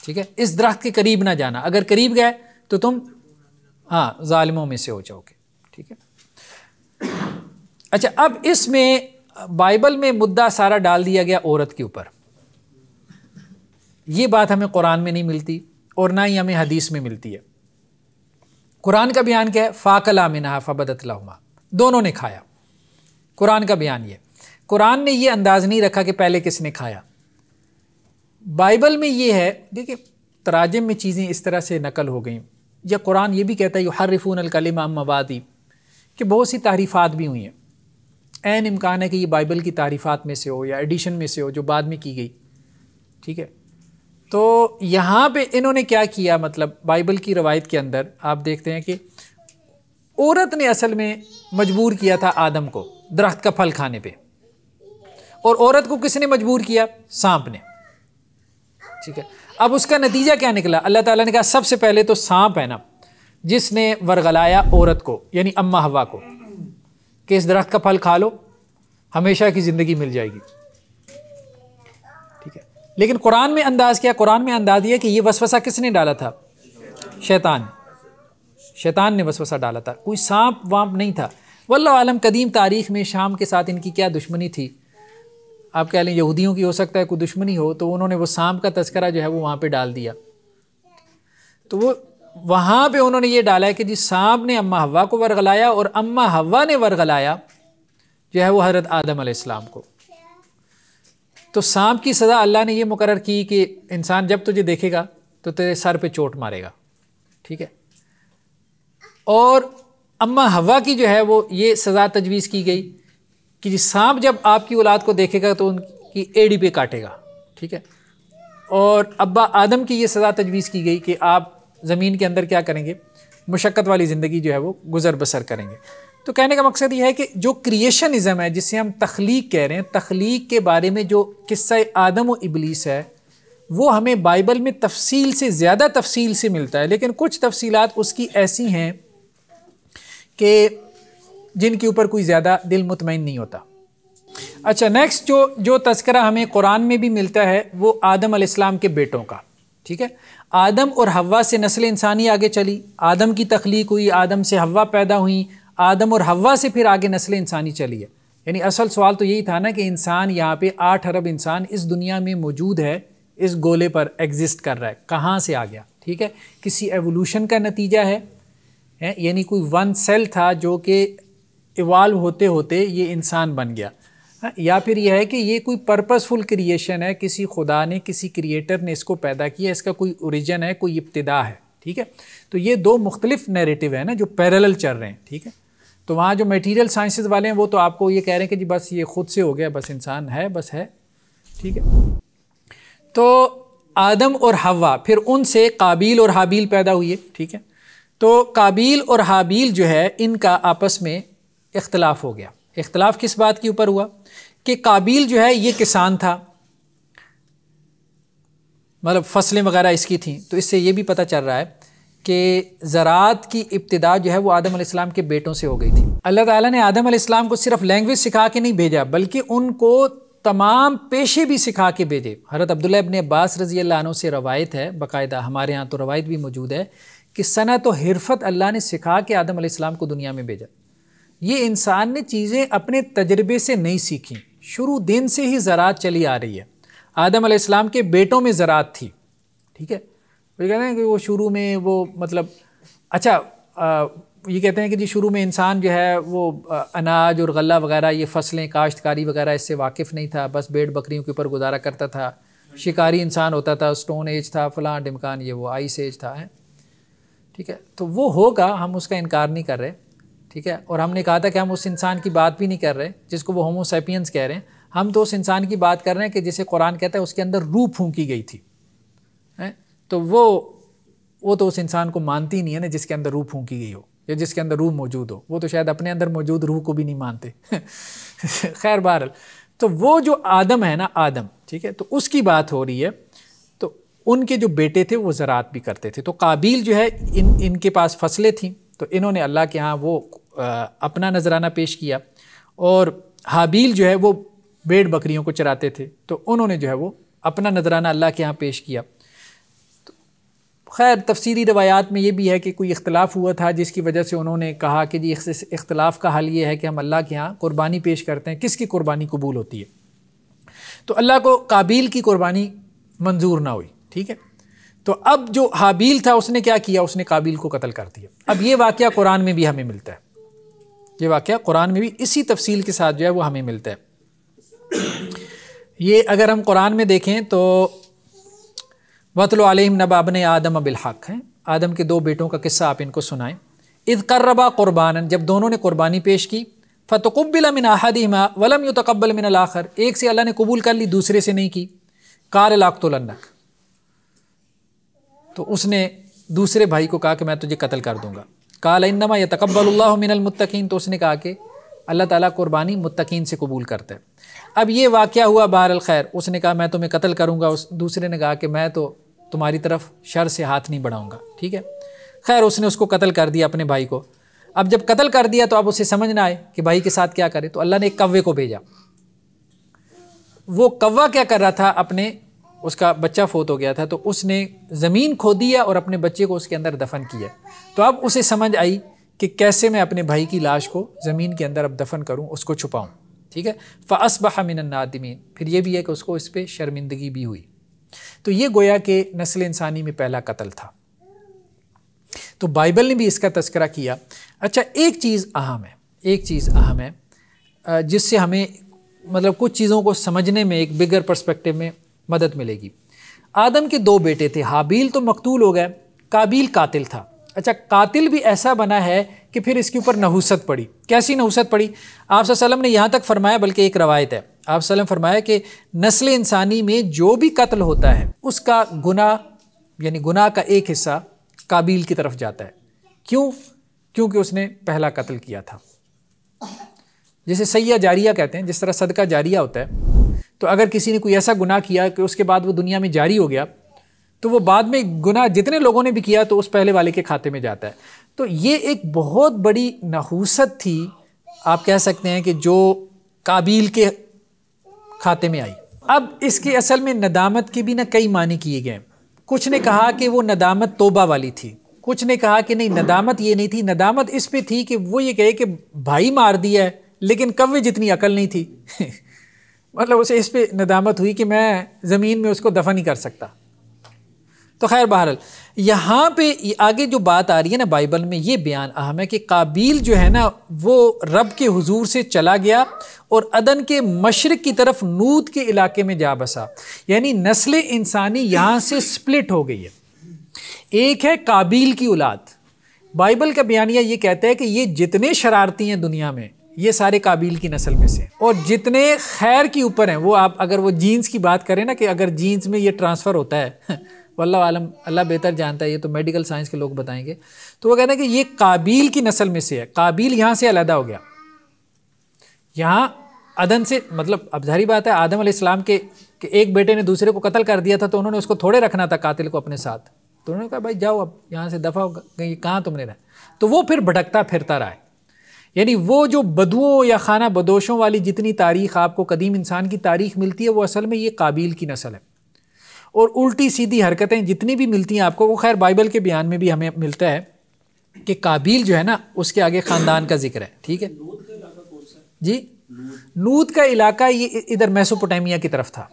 ٹھیک ہے، اس درخت کے قریب نہ جانا، اگر قریب گئے تو تم ظالموں میں سے ہو جاؤ گے. ٹھیک ہے. اچھا، اب اس میں بائبل میں مدعا سارا ڈال دیا گیا عورت کے اوپر. یہ بات ہمیں قرآن میں نہیں ملتی اور نہ ہی ہمیں حدیث میں ملتی ہے. قرآن کا بیان کیا ہے؟ فَأَكَلَا مِنْهَا فَبَدَتْ لَهُمَا، دونوں نے کھایا. قرآن کا بیان یہ، قرآن نے یہ انداز نہیں رکھا کہ پہلے کس نے کھایا. بائبل میں یہ ہے، دیکھیں تراجم میں چیزیں اس طرح سے نقل ہو گئیں، یا قرآن یہ بھی کہتا ہے یحرفون الکلم عن مواضع کہ بہت سی تعریفات بھی ہوئی ہیں، عین امکان ہے کہ یہ بائبل کی تعریفات میں سے ہو یا ایڈیشن میں سے ہو جو بعد میں کی گئی، ٹھیک ہے۔ تو یہاں پہ انہوں نے کیا کیا، مطلب بائبل کی روایت کے اندر آپ دیکھتے ہیں کہ عورت نے اصل میں مجبور کیا تھا آدم کو درخت کا پھل کھانے پہ، اور عورت کو کس نے مجبور کیا؟ سانپ نے، ٹھیک ہے۔ اب اس کا نتیجہ کیا نکلا؟ اللہ تعالیٰ نے کہا سب سے پہلے تو سانپ ہے نا جس نے ورغلایا عورت کو، یعنی اماں حوا کو، کہ اس درخت کا پھل کھا لو ہمیشہ کی زندگی مل جائے گی، ٹھیک ہے۔ لیکن قرآن میں انداز کیا؟ قرآن میں انداز یہ کہ یہ وسوسہ کس نے ڈالا تھا؟ شیطان نے وسوسہ ڈالا تھا، کوئی سانپ وانپ نہیں تھا۔ واللہ عالم قدیم تاریخ میں شام کے ساتھ ان کی کیا دشمنی تھی، آپ کہہ لیں یہودیوں کی ہو سکتا ہے کوئی دشمنی ہو، تو انہوں نے وہ سانپ کا تذکرہ جو ہے وہ وہاں پہ ڈال دیا، تو وہ وہاں پہ انہوں نے یہ ڈالا ہے کہ جی سانپ نے اماں حوا کو ورغلایا، اور اماں حوا نے ورغلایا جو ہے وہ حضرت آدم علیہ السلام کو۔ تو سانپ کی سزا اللہ نے یہ مقرر کی کہ انسان جب تجھے دیکھے گا تو تیرے سر پہ چوٹ مارے گا، ٹھیک ہے۔ اور اماں حوا کی جو ہے وہ یہ سزا تجویز کی گئی کہ جی سانپ جب آپ کی اولاد کو دیکھے گا تو ان کی ایڑی پہ کاٹے گا، ٹھیک ہے۔ اور ابا آدم کی یہ سزا تجویز کی گئی کہ آپ زمین کے اندر کیا کریں گے؟ مشقت والی زندگی جو ہے وہ گزر بسر کریں گے۔ تو کہنے کا مقصد یہ ہے کہ جو کریشنزم ہے جسے ہم تخلیق کہہ رہے ہیں، تخلیق کے بارے میں جو قصہ آدم و ابلیس ہے وہ ہمیں بائبل میں تفصیل سے زیادہ تفصیل سے ملتا ہے، لیکن کچھ تفصیلات اس کی ایسی ہیں کہ جن کے اوپر کوئی زیادہ دل مطمئن نہیں ہوتا۔ اچھا، نیکسٹ جو تذکرہ ہمیں قرآن میں بھی ملتا ہے وہ آدم علیہ السلام کے بیٹوں کا، ٹھیک ہے۔ آدم اور حوا سے نسل انسانی آگے چلی، آدم کی تخلیق ہوئی، آدم سے حوا پیدا ہوئیں، آدم اور حوا سے پھر آگے نسل انسانی چلی ہے۔ یعنی اصل سوال تو یہی تھا نا کہ انسان یہاں پہ 8 ارب انسان اس دنیا میں موجود ہے، اس گولے پر ایگزسٹ کر رہا ہے، کہاں سے آ گیا؟ ٹھیک ہے، کسی ایوولوشن کا نتیجہ ہے، یعنی کوئی ون سیل تھا جو کہ ایوالو ہوتے ہوتے یہ انسان بن گیا، یا پھر یہ ہے کہ یہ کوئی پرپسفل کریشن ہے، کسی خدا نے، کسی کریٹر نے اس کو پیدا کیا، اس کا کوئی اوریجن ہے، کوئی ابتدا ہے، ٹھیک ہے۔ تو یہ دو مختلف نیریٹو ہیں نا جو پیرالل چل رہے ہیں، ٹھیک ہے۔ تو وہاں جو میٹیریل سائنسز والے ہیں وہ تو آپ کو یہ کہہ رہے ہیں کہ جی بس یہ خود سے ہو گیا، بس انسان ہے، بس ہے، ٹھیک ہے۔ تو آدم اور حوا، پھر ان سے قابیل اور حابیل پیدا ہوئے، ٹھیک ہے۔ تو قابیل اور حابیل جو ہے ان کا آپس میں اختلاف ہو گیا۔ اختلاف کس بات کے اوپر ہوا کہ قابیل جو ہے یہ کسان تھا، مطلب فصلیں وغیرہ اس کی تھیں، تو اس سے یہ بھی پتہ چل رہا ہے کہ زراعت کی ابتدا جو ہے وہ آدم علیہ السلام کے بیٹوں سے ہو گئی تھی۔ اللہ تعالیٰ نے آدم علیہ السلام کو صرف لینگویج سکھا کے نہیں بھیجا بلکہ ان کو تمام پیشے بھی سکھا کے بھیجے۔ حضرت عبداللہ ابن عباس رضی اللہ عنہ سے روایت ہے، باقاعدہ ہمارے ہاں تو روایت بھی موجود ہے کہ صنعت و حرفت اللہ نے سکھا کے آدم علیہ السلام کو دنیا میں بھیجا۔ یہ انسان نے چیزیں اپنے تجربے سے نہیں سیکھیں، شروع دن سے ہی زراعت چلی آ رہی ہے۔ آدم علیہ السلام کے بیٹوں میں زراعت تھی، ٹھیک ہے۔ وہ کہتے ہیں کہ وہ شروع میں وہ مطلب اچھا یہ کہتے ہیں کہ جی شروع میں انسان جو ہے وہ اناج اور غلہ وغیرہ یہ فصلیں کاشتکاری وغیرہ اس سے واقف نہیں تھا، بس بھیڑ بکریوں کے اوپر گزارا کرتا تھا، شکاری انسان ہوتا تھا، سٹون ایج تھا، فلاں ڈمکان، یہ وہ آئس ایج تھا، ٹھیک ہے۔ تو وہ ہوگا، ہم اس کا انکار نہیں کر رہے، ٹھیک ہے۔ اور ہم نے کہا تھا کہ ہم اس انسان کی بات بھی نہیں کر رہے جس کو وہ ہومو سیپینز کہہ رہے ہیں، ہم تو اس انسان کی بات کر رہے ہیں کہ جسے قرآن کہتا ہے اس کے اندر روح پھونکی گئی تھی، تو وہ تو اس انسان کو مانتی نہیں ہے نا جس کے اندر روح پھونکی گئی ہو یا جس کے اندر روح موجود ہو، وہ تو شاید اپنے اندر موجود روح کو بھی نہیں مانتے۔ خیر بہرحال، تو وہ جو آدم ہے نا، آدم، ٹھیک ہے، تو اس کی بات ہو رہی ہے۔ تو ان کے جو بیٹے تھے وہ زراعت بھی کرتے تھے، تو قابیل جو ہے ان کے پاس فصلیں تھیں، تو انہوں نے اللہ کے ہاں وہ اپنا نذرانہ پیش کیا، اور حابیل جو ہے وہ بھیڑ بکریوں کو چراتے تھے، تو انہوں نے جو ہے وہ اپنا نذرانہ اللہ کے ہاں پیش کیا۔ خیر تفسیری روایات میں یہ بھی ہے کہ کوئی اختلاف ہوا تھا جس کی وجہ سے انہوں نے کہا کہ جی اختلاف کا حل یہ ہے کہ ہم اللہ کے ہاں قربانی پیش کرتے ہیں، کس کی قربانی قبول ہوتی ہے؟ تو اللہ کو قابیل کی قربانی منظور نہ ہوئی، ٹھیک ہے۔ تو اب جو حابیل تھا اس نے کیا کیا؟ اس نے قابیل کو قتل کر دیا۔ اب یہ واقعہ قرآن میں بھی ہمیں ملتا ہے، یہ واقعہ قرآن میں بھی اسی تفصیل کے ساتھ جو ہے وہ ہمیں ملتا ہے۔ یہ اگر ہم قرآن میں دیکھیں تو وَاتْلُ عَلَيْهِمْ نَبَأَ ابْنَيْ آدَمَ بِالْحَقِّ ہے، آدم کے دو بیٹوں کا قصہ آپ ان کو سنائیں. اذ قربا قربانا، جب دونوں نے قربانی پیش کی، فتقبل من احدهما ولم يتقبل من الاخر، ایک سے اللہ نے قبول کر لی دوسرے سے نہیں کی. قال لاقتلنک، تو اس نے دوسرے بھائی کو کہا کہ میں تجھے قتل کر دوں گا. قال انما يتقبل اللہ من المتقین، تو اس نے کہا کہ اللہ تعالیٰ قربانی متقین سے قبول کرتا ہے. اب یہ واقعہ ہوا بہر الخیر، اس نے کہا میں تمہیں قتل کروں گا، اس دوسرے نے کہا کہ میں تو تمہاری طرف شر سے ہاتھ نہیں بڑھاؤں گا. ٹھیک ہے، خیر اس نے اس کو قتل کر دیا اپنے بھائی کو. اب جب قتل کر دیا تو اب اسے سمجھ نہ آئے کہ بھائی کے ساتھ کیا کرے، تو اللہ نے ایک کوے کو بھیجا. وہ کوا کیا کر رہا تھا، اپنے اس کا بچہ فوت ہو گیا تھا، تو اس نے زمین کھودی ہے اور اپنے بچے کو اس کے اندر دفن کیا. تو اب اسے سمجھ آئی کہ کیسے میں اپنے بھائی کی لاش کو زمین کے اندر اب دفن کروں، اس کو چھپاؤں. ٹھیک ہے، فَأَصْبَحَ مِنَ النَّادِمِينَ، پھر یہ بھی ہے کہ اس کو اس پہ شرمندگی بھی ہوئی. تو یہ گویا کہ نسل انسانی میں پہلا قتل تھا. تو بائبل نے بھی اس کا تذکرہ کیا. اچھا، ایک چیز اہم ہے جس سے ہمیں مطلب کچھ چیزوں کو سمجھنے میں ایک بگر پرسپیکٹو میں مدد ملے گی. آدم کے دو بیٹے تھے، حابیل تو مقتول ہو گئے، قابیل قاتل تھا. اچھا، قاتل بھی ایسا بنا ہے کہ پھر اس کے اوپر نحوست پڑی. کیسی نحوست پڑی؟ آپ صلی اللہ علیہ وسلم نے یہاں تک فرمایا، بلکہ ایک روایت ہے، آپ صلی اللہ علیہ وسلم فرمایا کہ نسل انسانی میں جو بھی قتل ہوتا ہے اس کا گناہ، یعنی گناہ کا ایک حصہ قابیل کی طرف جاتا ہے. کیوں؟ کیونکہ اس نے پہلا قتل کیا تھا. جسے سیہ جاریہ کہتے ہیں، جس طرح صدقہ جاریہ ہوتا ہے. تو اگر کسی نے کوئی ایسا گناہ کیا کہ اس کے بعد وہ دنیا میں جاری ہو گیا، تو وہ بعد میں گناہ جتنے لوگوں نے بھی کیا تو اس پہلے والے کے کھاتے میں جاتا ہے. تو یہ ایک بہت بڑی نحوست تھی، آپ کہہ سکتے ہیں، کہ جو قابیل کے کھاتے میں آئی. اب اس کے اصل میں ندامت کے بھی نہ کئی معنی کیے گئے. کچھ نے کہا کہ وہ ندامت توبہ والی تھی، کچھ نے کہا کہ نہیں، ندامت یہ نہیں تھی، ندامت اس پہ تھی کہ وہ یہ کہے کہ بھائی مار دیا ہے لیکن کوے جتنی عقل نہیں تھی. مطلب اسے اس پہ ندامت ہوئی کہ میں زمین میں اس کو دفن نہیں کر سکتا. تو خیر بہرحال یہاں پہ آگے جو بات آ رہی ہے نا بائبل میں، یہ بیان اہم ہے کہ قابیل جو ہے نا وہ رب کے حضور سے چلا گیا اور عدن کے مشرق کی طرف نوت کے علاقے میں جا بسا. یعنی نسل انسانی یہاں سے سپلٹ ہو گئی ہے. ایک ہے قابیل کی اولاد. بائبل کا بیانیہ یہ کہتا ہے کہ یہ جتنے شرارتی ہیں دنیا میں، یہ سارے قابیل کی نسل میں سے، اور جتنے خیر کے اوپر ہیں، وہ آپ اگر وہ جینز کی بات کریں نا کہ اگر جینز میں یہ ٹرانسفر ہوتا ہے، واللہ عالم، اللہ بہتر جانتا ہے، یہ تو میڈیکل سائنس کے لوگ بتائیں گے. تو وہ کہتے ہیں کہ یہ قابیل کی نسل میں سے ہے. قابیل یہاں سے علیحدہ ہو گیا، یہاں عدن سے، مطلب اب ظاہری بات ہے آدم علیہ السلام کے ایک بیٹے نے دوسرے کو قتل کر دیا تھا، تو انہوں نے اس کو تھوڑے رکھنا تھا قاتل کو اپنے ساتھ. تو انہوں نے کہا بھائی جاؤ اب یہاں سے دفع ہو گئی، کہاں تم نے رہا. تو وہ پھر بھٹکتا پھرتا رہا ہے. یعنی وہ جو بدوؤں یا خانہ بدوشوں والی جتنی تاریخ آپ کو قدیم انسان کی تاریخ ملتی ہے، وہ اصل میں یہ قابیل کی نسل ہے. اور الٹی سیدھی حرکتیں جتنی بھی ملتی ہیں آپ کو، وہ خیر بائبل کے بیان میں بھی ہمیں ملتا ہے کہ قابیل جو ہے نا اس کے آگے خاندان کا ذکر ہے. ٹھیک ہے جی، نوت کا علاقہ یہ ادھر میسوپوٹیمیا کی طرف تھا،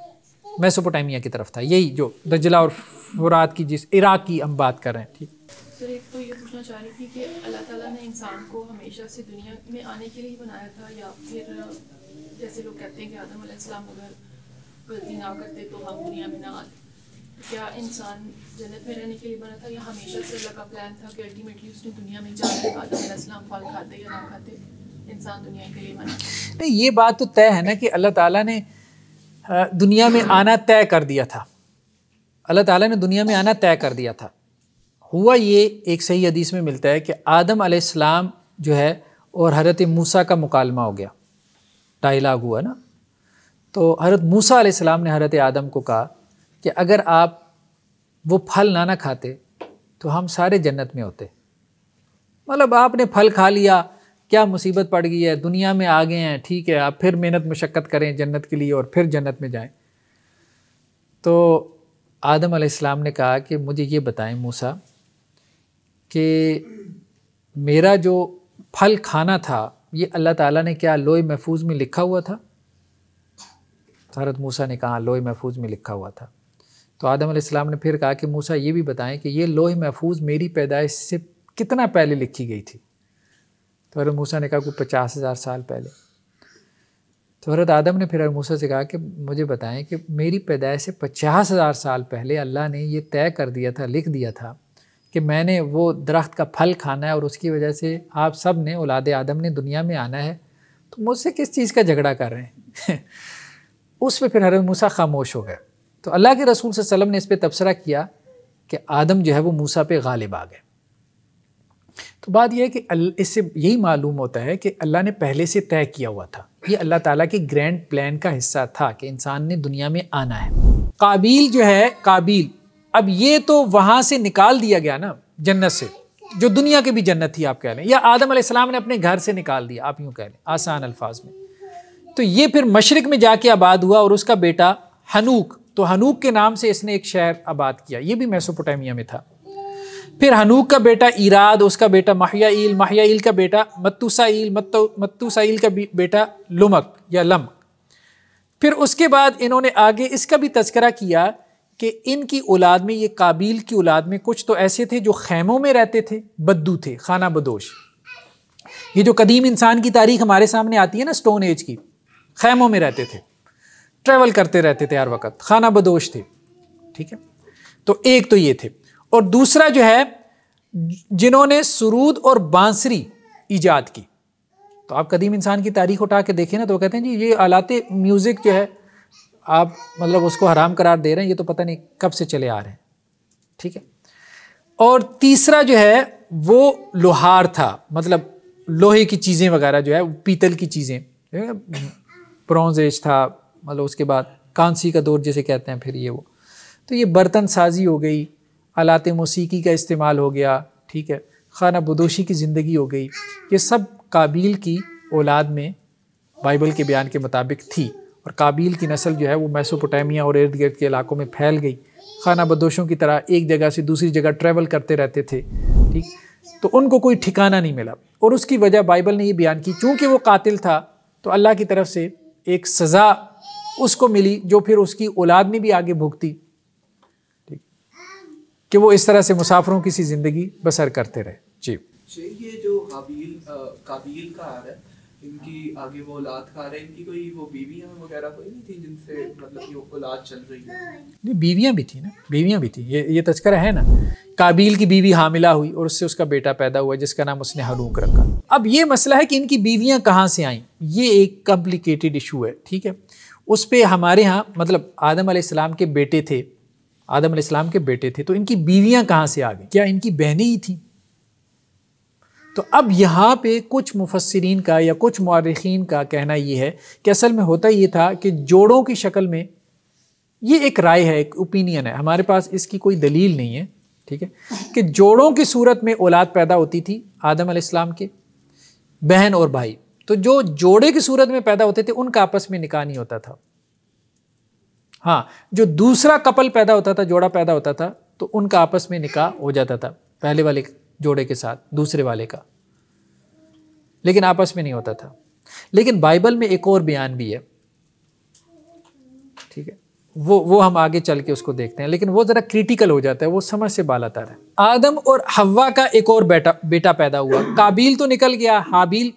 میسوپوٹیمیا کی طرف تھا، یہی جو دجلہ اور فرات کی، جس عراق کی ہم بات کر رہے ہیں. ٹھیک سر، ایک تو یہ پوچھنا چاہ رہی تھی کہ اللہ تعالیٰ نے انسان کو ہمیشہ سے دنیا میں آنے کے لیے بنایا تھا، یا پھر جیسے لوگ کہتے ہیں کہ آدم علیہ السلام اگر غلطی نہ کرتے تو ہم دنیا میں نہ آتے، کیا انسان جنت میں رہنے کے لیے بنا تھا، یا ہمیشہ سے اللہ کا پلان تھا کہ الٹیمیٹلی اس نے دنیا میں جانا ہے، آدم علیہ السلام پھل کھاتے یا نہ کھاتے، انسان دنیا کے لیے بنا؟ نہیں، یہ بات تو طے ہے نا کہ اللہ تعالیٰ نے دنیا میں آنا طے کر دیا تھا. اللہ تعالیٰ نے دنیا میں آنا طے کر دیا تھا. ہوا یہ، ایک صحیح حدیث میں ملتا ہے کہ آدم علیہ السلام جو ہے اور حضرت موسیٰ کا مکالمہ ہو گیا، ڈائیلاگ ہوا نا. تو حضرت موسیٰ علیہ السلام نے حضرت آدم کو کہا کہ اگر آپ وہ پھل نہ کھاتے تو ہم سارے جنت میں ہوتے. مطلب آپ نے پھل کھا لیا، کیا مصیبت پڑ گئی ہے، دنیا میں آ گئے ہیں، ٹھیک ہے، آپ پھر محنت مشقت کریں جنت کے لیے اور پھر جنت میں جائیں. تو آدم علیہ السلام نے کہا کہ مجھے یہ بتائیں موسیٰ کہ میرا جو پھل کھانا تھا یہ اللہ تعالیٰ نے کیا لوح محفوظ میں لکھا ہوا تھا؟ حضرت موسیٰ نے کہا لوح محفوظ میں لکھا ہوا تھا. تو آدم علیہ السلام نے پھر کہا کہ موسیٰ یہ بھی بتائیں کہ یہ لوح محفوظ میری پیدائش سے کتنا پہلے لکھی گئی تھی؟ تو حضرت موسیٰ نے کہا کوئی 50,000 سال پہلے. تو حضرت آدم نے پھر حضرت موسیٰ سے کہا کہ مجھے بتائیں کہ میری پیدائش سے 50,000 سال پہلے اللہ نے یہ طے کر دیا تھا، لکھ دیا تھا کہ میں نے وہ درخت کا پھل کھانا ہے اور اس کی وجہ سے آپ سب نے اولاد آدم نے دنیا میں آنا ہے، تو مجھ سے کس چیز کا جھگڑا کر رہے ہیں؟ اس پہ پھر حضرت موسیٰ خاموش ہو گئے. تو اللہ کے رسول صلی اللہ علیہ وسلم نے اس پہ تبصرہ کیا کہ آدم جو ہے وہ موسیٰ پہ غالب آ گئے. تو بات یہ ہے کہ اس سے یہی معلوم ہوتا ہے کہ اللہ نے پہلے سے طے کیا ہوا تھا، یہ اللہ تعالیٰ کے گرینڈ پلان کا حصہ تھا کہ انسان نے دنیا میں آنا ہے. قابیل جو ہے، قابیل، اب یہ تو وہاں سے نکال دیا گیا نا جنت سے، جو دنیا کی بھی جنت تھی آپ کہہ لیں، یا آدم علیہ السلام نے اپنے گھر سے نکال دیا، آپ یوں کہہ لیں آسان الفاظ میں. تو یہ پھر مشرق میں جا کے آباد ہوا اور اس کا بیٹا ہنوک، تو ہنوک کے نام سے اس نے ایک شہر آباد کیا، یہ بھی میسوپوٹیمیا میں تھا. پھر ہنوک کا بیٹا ایراد، اس کا بیٹا محیائیل، محیائیل کا بیٹا متوسائیل، متوسائیل کا بیٹا لمک یا لمک. پھر اس کے بعد انہوں نے آگے اس کا بھی تذکرہ کیا کہ ان کی اولاد میں، یہ قابیل کی اولاد میں کچھ تو ایسے تھے جو خیموں میں رہتے تھے، بدو تھے، خانہ بدوش. یہ جو قدیم انسان کی تاریخ ہمارے سامنے آتی ہے نا سٹون ایج کی، خیموں میں رہتے تھے، ٹریول کرتے رہتے تھے ہر وقت، خانہ بدوش تھے. ٹھیک ہے، تو ایک تو یہ تھے. اور دوسرا جو ہے جنہوں نے سرود اور بانسری ایجاد کی. تو آپ قدیم انسان کی تاریخ اٹھا کے دیکھیں نا تو وہ کہتے ہیں جی یہ آلات میوزک جو ہے آپ مطلب اس کو حرام قرار دے رہے ہیں، یہ تو پتہ نہیں کب سے چلے آ رہے ہیں. ٹھیک ہے. اور تیسرا جو ہے وہ لوہار تھا، مطلب لوہے کی چیزیں وغیرہ جو ہے، پیتل کی چیزیں، برونز ایج تھا، مطلب اس کے بعد کانسی کا دور جسے کہتے ہیں پھر یہ وہ. تو یہ برتن سازی ہو گئی، آلات موسیقی کا استعمال ہو گیا. ٹھیک ہے، خانہ بدوشی کی زندگی ہو گئی. یہ سب قابیل کی اولاد میں بائبل کے بیان کے مطابق تھی. اور قابیل کی نسل جو ہے وہ میسوپوٹیمیا اور ارد گرد کے علاقوں میں پھیل گئی. خانہ بدوشوں کی طرح ایک جگہ سے دوسری جگہ ٹریول کرتے رہتے تھے. ٹھیک، تو ان کو کوئی ٹھکانہ نہیں ملا. اور اس کی وجہ بائبل نے یہ بیان کی، چونکہ وہ قاتل تھا تو اللہ کی طرف سے ایک سزا اس کو ملی جو پھر اس کی اولاد نے بھی آگے بھگتی، کہ وہ اس طرح سے مسافروں کی سی زندگی بسر کرتے رہے. جی یہ جو قابیل کا آ رہا ہے، ان کی آگے وہ اولاد کا آ رہا ہے، ان کی کوئی وہ بیویاں وغیرہ کوئی نہیں تھی جن سے مطلب یہ اولاد چل رہی ہے؟ بیویاں بھی تھیں نا، بیویاں بھی تھیں. یہ تذکرہ ہے نا، قابیل کی بیوی حاملہ ہوئی اور اس سے اس کا بیٹا پیدا ہوا جس کا نام اس نے ہنوک رکھا. اب یہ مسئلہ ہے کہ ان کی بیویاں کہاں سے آئیں، یہ ایک کمپلیکیٹڈ ایشو ہے. ٹھیک ہے، اس پہ ہمارے ہاں مطلب آدم علیہ السلام کے بیٹے تھے، آدم علیہ السلام کے بیٹے تھے، تو ان کی بیویاں کہاں سے آ گئیں؟ کیا ان کی بہنیں ہی تھیں؟ تو اب یہاں پہ کچھ مفسرین کا یا کچھ مورخین کا کہنا یہ ہے کہ اصل میں ہوتا یہ تھا کہ جوڑوں کی شکل میں، یہ ایک رائے ہے، ایک اوپینین ہے، ہمارے پاس اس کی کوئی دلیل نہیں ہے. ٹھیک ہے، کہ جوڑوں کی صورت میں اولاد پیدا ہوتی تھی آدم علیہ السلام کے، بہن اور بھائی. تو جو جوڑے کی صورت میں پیدا ہوتے تھے ان کا آپس میں نکاح نہیں ہوتا تھا. ہاں، جو دوسرا کپل پیدا ہوتا تھا، جوڑا پیدا ہوتا تھا، تو ان کا آپس میں نکاح ہو جاتا تھا پہلے والے جوڑے کے ساتھ دوسرے والے کا، لیکن آپس میں نہیں ہوتا تھا. لیکن بائبل میں ایک اور بیان بھی ہے. ٹھیک ہے، وہ ہم آگے چل کے اس کو دیکھتے ہیں، لیکن وہ ذرا کریٹیکل ہو جاتا ہے، وہ سمجھ سے بالا تر ہے. آدم اور حوا کا ایک اور بیٹا پیدا ہوا. قابیل تو نکل گیا، حابیل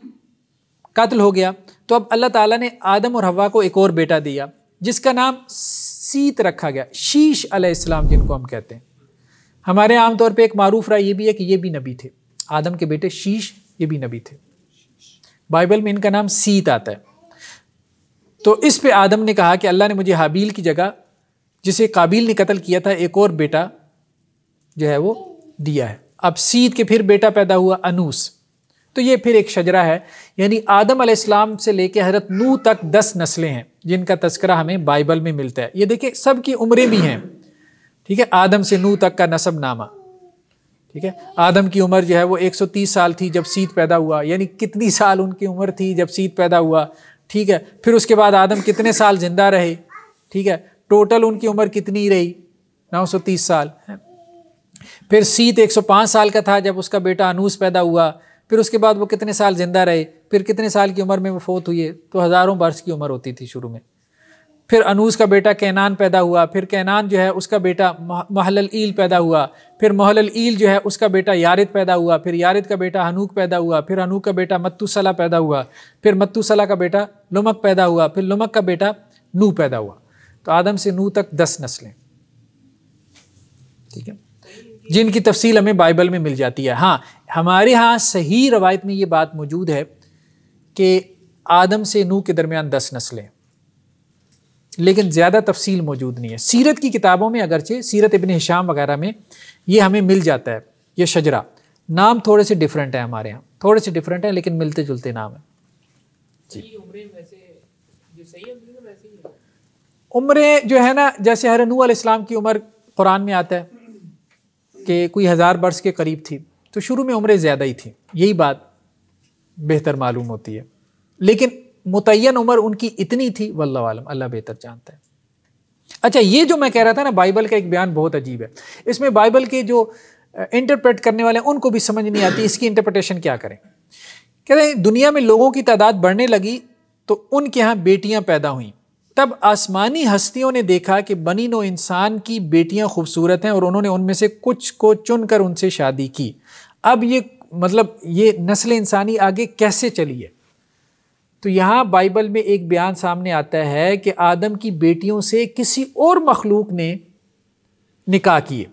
قتل ہو گیا. تو اب اللہ تعالیٰ نے آدم اور حوا کو ایک اور بیٹا دیا جس کا نام سیت رکھا گیا، شیش علیہ السلام جن کو ہم کہتے ہیں. ہمارے عام طور پہ ایک معروف رائے یہ بھی ہے کہ یہ بھی نبی تھے، آدم کے بیٹے شیش یہ بھی نبی تھے. بائبل میں ان کا نام سیت آتا ہے. تو اس پہ آدم نے کہا کہ اللہ نے مجھے حابیل کی جگہ جسے قابیل نے قتل کیا تھا ایک اور بیٹا جو ہے وہ دیا ہے. اب سیت کے پھر بیٹا پیدا ہوا انوس. تو یہ پھر ایک شجرہ ہے، یعنی آدم علیہ السلام سے لے کے حضرت نوح تک 10 نسلیں ہیں جن کا تذکرہ ہمیں بائبل میں ملتا ہے. یہ دیکھیں سب کی عمریں بھی ہیں. ٹھیک ہے، آدم سے نوح تک کا نسب نامہ. ٹھیک ہے، آدم کی عمر جو ہے وہ 130 سال تھی جب سیت پیدا ہوا، یعنی کتنی سال ان کی عمر تھی جب سیت پیدا ہوا. ٹھیک ہے، پھر اس کے بعد آدم کتنے سال زندہ رہے. ٹھیک ہے، ٹوٹل ان کی عمر کتنی رہی؟ 930 سال. پھر سیت 105 سال کا تھا جب اس کا بیٹا انوس پیدا ہوا. پھر اس کے بعد وہ کتنے سال زندہ رہے، پھر کتنے سال کی عمر میں وہ فوت ہوئے. تو ہزاروں برس کی عمر ہوتی تھی شروع میں. پھر انوس کا بیٹا کینان پیدا ہوا. پھر کینان جو ہے اس کا بیٹا محلل پیدا ہوا. پھر محلل جو ہے اس کا بیٹا یارد پیدا ہوا. پھر یارد کا بیٹا ہنوک پیدا ہوا. پھر ہنوک کا بیٹا متوسلا پیدا ہوا. پھر متوسلا کا بیٹا لمک پیدا ہوا. پھر لمک کا بیٹا نوح پیدا ہوا. تو آدم سے نوح تک 10 نسلیں. ٹھیک ہے، جن کی تفصیل ہمیں بائبل میں مل جاتی ہے. ہاں ہمارے ہاں صحیح روایت میں یہ بات موجود ہے کہ آدم سے نوح کے درمیان 10 نسلیں، لیکن زیادہ تفصیل موجود نہیں ہے. سیرت کی کتابوں میں اگرچہ سیرت ابن ہشام وغیرہ میں یہ ہمیں مل جاتا ہے، یہ شجرہ. نام تھوڑے سے ڈیفرنٹ ہیں ہمارے ہاں، تھوڑے سے ڈیفرنٹ ہیں لیکن ملتے جلتے نام ہیں. عمریں جو ہے نا، جیسے حضرت نوح علیہ السلام کی عمر قرآن میں آتا ہے کہ کوئی 1000 برس کے قریب تھی، تو شروع میں عمریں زیادہ ہی تھیں، یہی بات بہتر معلوم ہوتی ہے. لیکن متعین عمر ان کی اتنی تھی، واللہ عالم، اللہ بہتر جانتا ہے. اچھا، یہ جو میں کہہ رہا تھا نا، بائبل کا ایک بیان بہت عجیب ہے. اس میں بائبل کے جو انٹرپریٹ کرنے والے ہیں ان کو بھی سمجھ نہیں آتی اس کی انٹرپریٹیشن کیا کریں. کہتے ہیں دنیا میں لوگوں کی تعداد بڑھنے لگی تو ان کے ہاں بیٹیاں پیدا ہوئیں. تب آسمانی ہستیوں نے دیکھا کہ بنی نوع انسان کی بیٹیاں خوبصورت ہیں اور انہوں نے ان میں سے کچھ کو چن کر ان سے شادی کی. اب یہ نسل انسانی آگے کیسے چلی ہے؟ تو یہاں بائبل میں ایک بیان سامنے آتا ہے کہ آدم کی بیٹیوں سے کسی اور مخلوق نے نکاح کیے،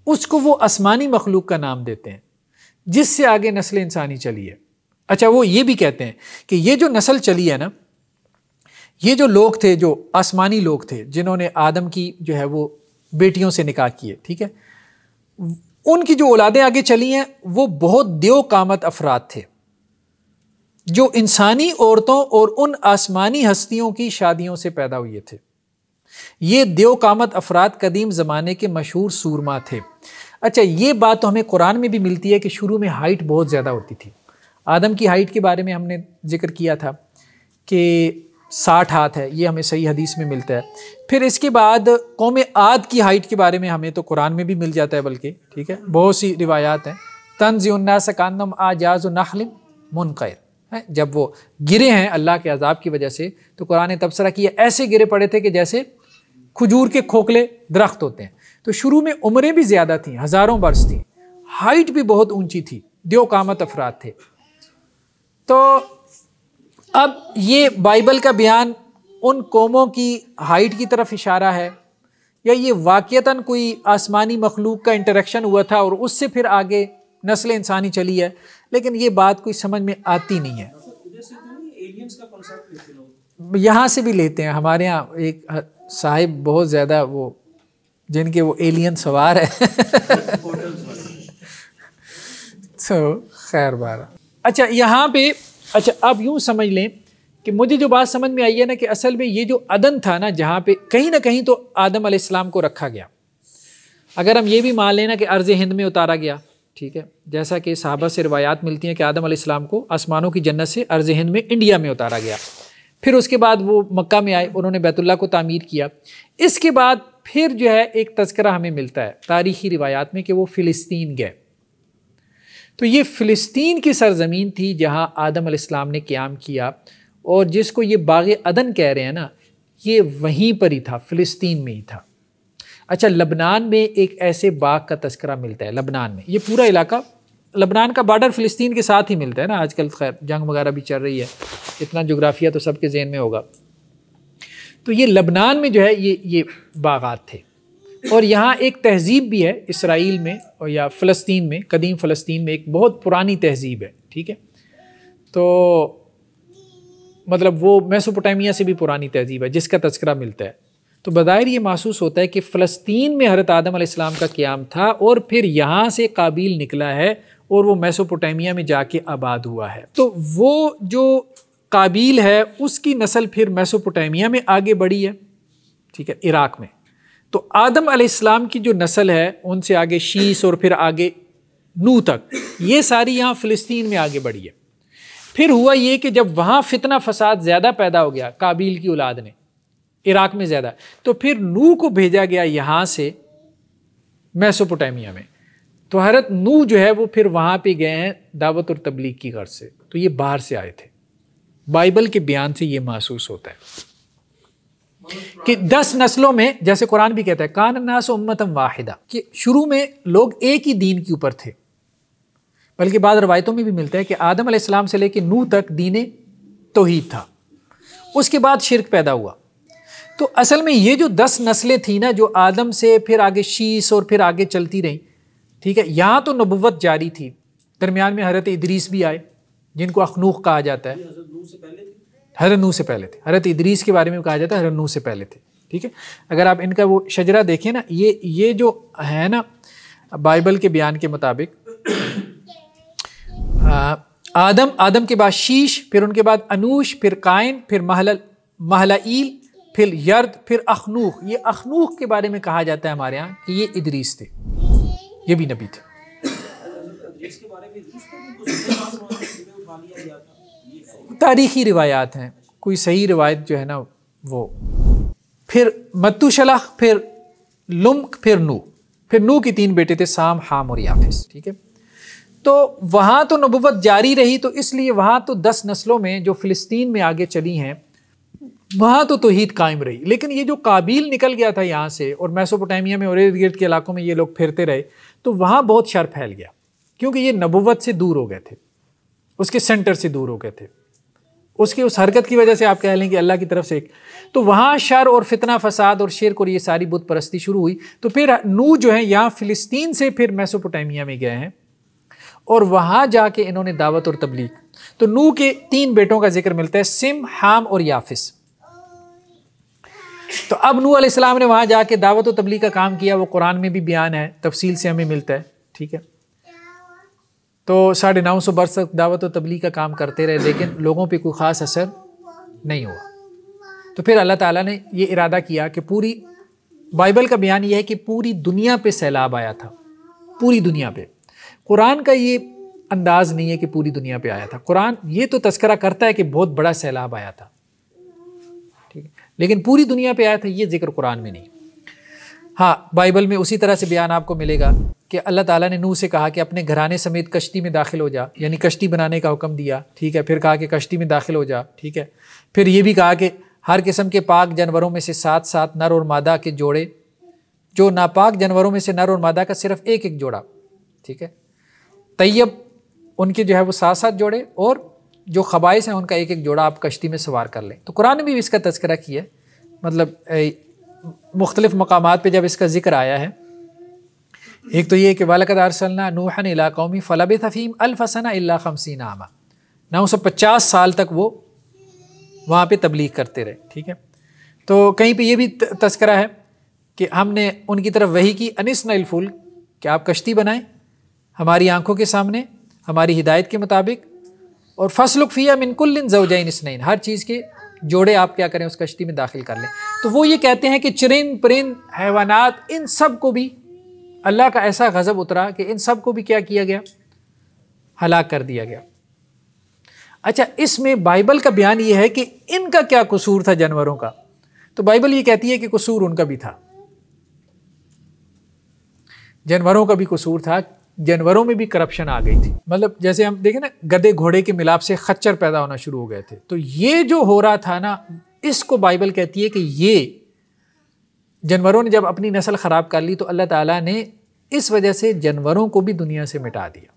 اس کو وہ آسمانی مخلوق کا نام دیتے ہیں جس سے آگے نسل انسانی چلی ہے. اچھا، وہ یہ بھی کہتے ہیں کہ یہ جو نسل چلی ہے نا، یہ جو لوگ تھے، جو آسمانی لوگ تھے جنہوں نے آدم کی جو ہے وہ بیٹیوں سے نکاح کیے، ٹھیک ہے، ان کی جو اولادیں آگے چلی ہیں وہ بہت دیو قامت افراد تھے جو انسانی عورتوں اور ان آسمانی ہستیوں کی شادیوں سے پیدا ہوئے تھے. یہ دیو قامت افراد قدیم زمانے کے مشہور سورما تھے. اچھا، یہ بات تو ہمیں قرآن میں بھی ملتی ہے کہ شروع میں ہائٹ بہت زیادہ ہوتی تھی. آدم کی ہائٹ کے بارے میں ہم نے ذکر کیا تھا کہ 60 ہاتھ ہے، یہ ہمیں صحیح حدیث میں ملتا ہے. پھر اس کے بعد قوم عاد کی ہائٹ کے بارے میں ہمیں تو قرآن میں بھی مل جاتا ہے، بلکہ ٹھیک ہے بہت سی روایات ہیں. تنزع الناس کانہم اعجاز نخل منقعر، جب وہ گرے ہیں اللہ کے عذاب کی وجہ سے تو قرآن نے تبصرہ کیا ایسے گرے پڑے تھے کہ جیسے کھجور کے کھوکھلے درخت ہوتے ہیں. تو شروع میں عمریں بھی زیادہ تھیں، ہزاروں برس تھیں، ہائٹ بھی بہت اونچی تھی، دیو قامت افراد تھے. تو اب یہ بائبل کا بیان ان قوموں کی ہائٹ کی طرف اشارہ ہے یا یہ واقعتاً کوئی آسمانی مخلوق کا انٹریکشن ہوا تھا اور اس سے پھر آگے نسل انسانی چلی ہے؟ لیکن یہ بات کوئی سمجھ میں آتی نہیں ہے. یہاں سے بھی لیتے ہیں، ہمارے ہاں ایک صاحب بہت زیادہ وہ جن کے وہ ایلین سوار ہے تو خیر بارہ. اچھا یہاں پہ اب یوں سمجھ لیں کہ مجھے جو بات سمجھ میں آئی ہے نا کہ اصل میں یہ جو عدن تھا نا، جہاں پہ کہیں نہ کہیں تو آدم علیہ السلام کو رکھا گیا. اگر ہم یہ بھی مان لینا کہ ارض ہند میں اتارا گیا، ٹھیک ہے، جیسا کہ صحابہ سے روایات ملتی ہیں کہ آدم علیہ السلام کو آسمانوں کی جنت سے ارض ہند میں انڈیا میں اتارا گیا. پھر اس کے بعد وہ مکہ میں آئے، انہوں نے بیت اللہ کو تعمیر کیا. اس کے بعد پھر جو ہے ایک تذکرہ ہمیں ملتا ہے تاریخی روایات میں کہ وہ فلسطین گئے. تو یہ فلسطین کی سرزمین تھی جہاں آدم علیہ السلام نے قیام کیا، اور جس کو یہ باغ عدن کہہ رہے ہیں نا، یہ وہیں پر ہی تھا، فلسطین میں ہی تھا. اچھا، لبنان میں ایک ایسے باغ کا تذکرہ ملتا ہے. لبنان میں یہ پورا علاقہ، لبنان کا بارڈر فلسطین کے ساتھ ہی ملتا ہے نا. آج کل خیر جنگ وغیرہ بھی چل رہی ہے، اتنا جغرافیہ تو سب کے ذہن میں ہوگا. تو یہ لبنان میں جو ہے یہ باغات تھے. اور یہاں ایک تہذیب بھی ہے اسرائیل میں اور یا فلسطین میں، قدیم فلسطین میں ایک بہت پرانی تہذیب ہے، ٹھیک ہے. تو مطلب وہ میسوپوٹیمیا سے بھی پرانی تہذیب ہے جس کا تذکرہ ملتا ہے. تو بظاہر یہ محسوس ہوتا ہے کہ فلسطین میں حضرت آدم علیہ السلام کا قیام تھا اور پھر یہاں سے قابیل نکلا ہے اور وہ میسوپوٹیمیا میں جا کے آباد ہوا ہے. تو وہ جو قابیل ہے اس کی نسل پھر میسوپوٹیمیا میں آگے بڑھی ہے، ٹھیک ہے، عراق میں. تو آدم علیہ السلام کی جو نسل ہے ان سے آگے شیس اور پھر آگے نوح تک، یہ ساری یہاں فلسطین میں آگے بڑھی ہے. پھر ہوا یہ کہ جب وہاں فتنہ فساد زیادہ پیدا ہو گیا قابیل کی اولاد نے، عراق میں زیادہ، تو پھر نوح کو بھیجا گیا یہاں سے میسوپوٹیمیا میں. تو حضرت نوح جو ہے وہ پھر وہاں پہ گئے ہیں دعوت اور تبلیغ کی غرض سے. تو یہ باہر سے آئے تھے. بائبل کے بیان سے یہ محسوس ہوتا ہے کہ 10 نسلوں میں، جیسے قرآن بھی کہتا ہے کان الناس امۃ واحدہ، کہ شروع میں لوگ ایک ہی دین کے اوپر تھے. بلکہ بعض روایتوں میں بھی ملتا ہے کہ آدم علیہ السلام سے لے کے نوح تک دین توحید تھا. اس کے بعد شرک پیدا ہوا. تو اصل میں یہ جو 10 نسلیں تھیں نا جو آدم سے پھر آگے شیس اور پھر آگے چلتی رہیں، ٹھیک ہے، یہاں تو نبوت جاری تھی، درمیان میں حضرت ادریس بھی آئے جن کو اخنوخ کہا جاتا ہے، حضرت نوح سے پہلے تھے، حضرت ادریس کے بارے میں کہا جاتا ہے حضرت نوح سے پہلے تھے، ٹھیک ہے۔ اگر آپ ان کا وہ شجرہ دیکھیں نا، یہ جو ہے نا بائبل کے بیان کے مطابق آدم کے بعد شیش، پھر ان کے بعد انوش، پھر قائن، پھر مہلائیل، پھر یرد، پھر اخنوخ۔ یہ اخنوخ کے بارے میں کہا جاتا ہے ہمارے ہاں کہ یہ ادریس تھے، یہ بھی نبی تھے۔ تاریخی روایات ہیں، کوئی صحیح روایت جو ہے نا وہ، پھر متوشلح، پھر لمک، پھر نوح کی 3 بیٹے تھے، سام، حام اور یافس، ٹھیک ہے۔ تو وہاں تو نبوت جاری رہی، تو اس لیے وہاں تو 10 نسلوں میں جو فلسطین میں آگے چلی ہیں وہاں تو توحید قائم رہی، لیکن یہ جو قابیل نکل گیا تھا یہاں سے اور میسوپوٹیمیا میں اور ارد گرد کے علاقوں میں یہ لوگ پھرتے رہے، تو وہاں بہت شر پھیل گیا، کیونکہ یہ نبوت سے دور ہو گئے تھے، اس کے سینٹر سے دور ہو گئے تھے، اس کی اس حرکت کی وجہ سے آپ کہہ لیں کہ اللہ کی طرف سے تو وہاں شر اور فتنہ فساد اور شرک اور یہ ساری بت پرستی شروع ہوئی۔ تو پھر نوح جو ہیں یہاں فلسطین سے پھر میسوپوٹیمیا میں گئے ہیں اور وہاں جا کے انہوں نے دعوت اور تبلیغ۔ تو نوح کے 3 بیٹوں کا ذکر ملتا ہے، سم، حام اور یافس۔ تو اب نوح علیہ السلام نے وہاں جا کے دعوت و تبلیغ کا کام کیا، وہ قرآن میں بھی بیان ہے، تفصیل سے ہمیں ملتا ہے، ٹھیک ہے۔ تو 950 برس تک دعوت و تبلیغ کا کام کرتے رہے، لیکن لوگوں پہ کوئی خاص اثر نہیں ہوا۔ تو پھر اللہ تعالیٰ نے یہ ارادہ کیا کہ پوری بائبل کا بیان یہ ہے کہ پوری دنیا پہ سیلاب آیا تھا، پوری دنیا پہ۔ قرآن کا یہ انداز نہیں ہے کہ پوری دنیا پہ آیا تھا، قرآن یہ تو تذکرہ کرتا ہے کہ بہت بڑا سیلاب آیا تھا، ٹھیک ہے، لیکن پوری دنیا پہ آیا تھا یہ ذکر قرآن میں نہیں۔ ہاں بائبل میں اسی طرح سے بیان آپ کو ملے گا کہ اللہ تعالیٰ نے نوح سے کہا کہ اپنے گھرانے سمیت کشتی میں داخل ہو جا، یعنی کشتی بنانے کا حکم دیا، ٹھیک ہے، پھر کہا کہ کشتی میں داخل ہو جا، ٹھیک ہے، پھر یہ بھی کہا کہ ہر قسم کے پاک جانوروں میں سے 7 نر اور مادہ کے جوڑے، جو ناپاک جانوروں میں سے نر اور مادہ کا صرف ایک جوڑا، ٹھیک ہے، طیب ان کے جو ہے وہ 7 جوڑے، اور جو خبائث ہیں ان کا ایک جوڑا آپ کشتی میں سوار کر لیں۔ تو قرآن نے بھی اس کا تذکرہ کیا ہے، مطلب مختلف مقامات پہ جب اس کا ذکر آیا ہے، ایک تو یہ کہ وَلَقَدْ أَرْسَلْنَا نُوحًا إِلَىٰ قَوْمِهِ فَلَبِثَ فِيهِمْ أَلْفَ سَنَةٍ إِلَّا 50 عَامًا، 950 سال تک وہ وہاں پہ تبلیغ کرتے رہے، ٹھیک ہے۔ تو کہیں پہ یہ بھی تذکرہ ہے کہ ہم نے ان کی طرف وحی کی انِسْنَ الْفُلْکَ، کہ آپ کشتی بنائیں ہماری آنکھوں کے سامنے ہماری ہدایت کے مطابق، اور فَاسْلُكْ فِيهَا مِنْ كُلٍّ زَوْجَيْنِ اثْنَيْنِ، ہر چیز کے جوڑے آپ کیا کریں اس کشتی میں داخل کر لیں۔ تو وہ یہ کہتے ہیں کہ چرند پرند حیوانات ان سب کو بھی اللہ کا ایسا غضب اترا کہ ان سب کو بھی کیا کیا گیا، ہلاک کر دیا گیا۔ اچھا، اس میں بائبل کا بیان یہ ہے کہ ان کا کیا قصور تھا جانوروں کا، تو بائبل یہ کہتی ہے کہ قصور ان کا بھی تھا، جانوروں کا بھی قصور تھا، جانوروں میں بھی کرپشن آ گئی تھی۔ مطلب جیسے ہم دیکھیں نا گدے گھوڑے کے ملاپ سے خچر پیدا ہونا شروع ہو گئے تھے، تو یہ جو ہو رہا تھا نا، اس کو بائبل کہتی ہے کہ یہ جانوروں نے جب اپنی نسل خراب کر لی تو اللہ تعالیٰ نے اس وجہ سے جانوروں کو بھی دنیا سے مٹا دیا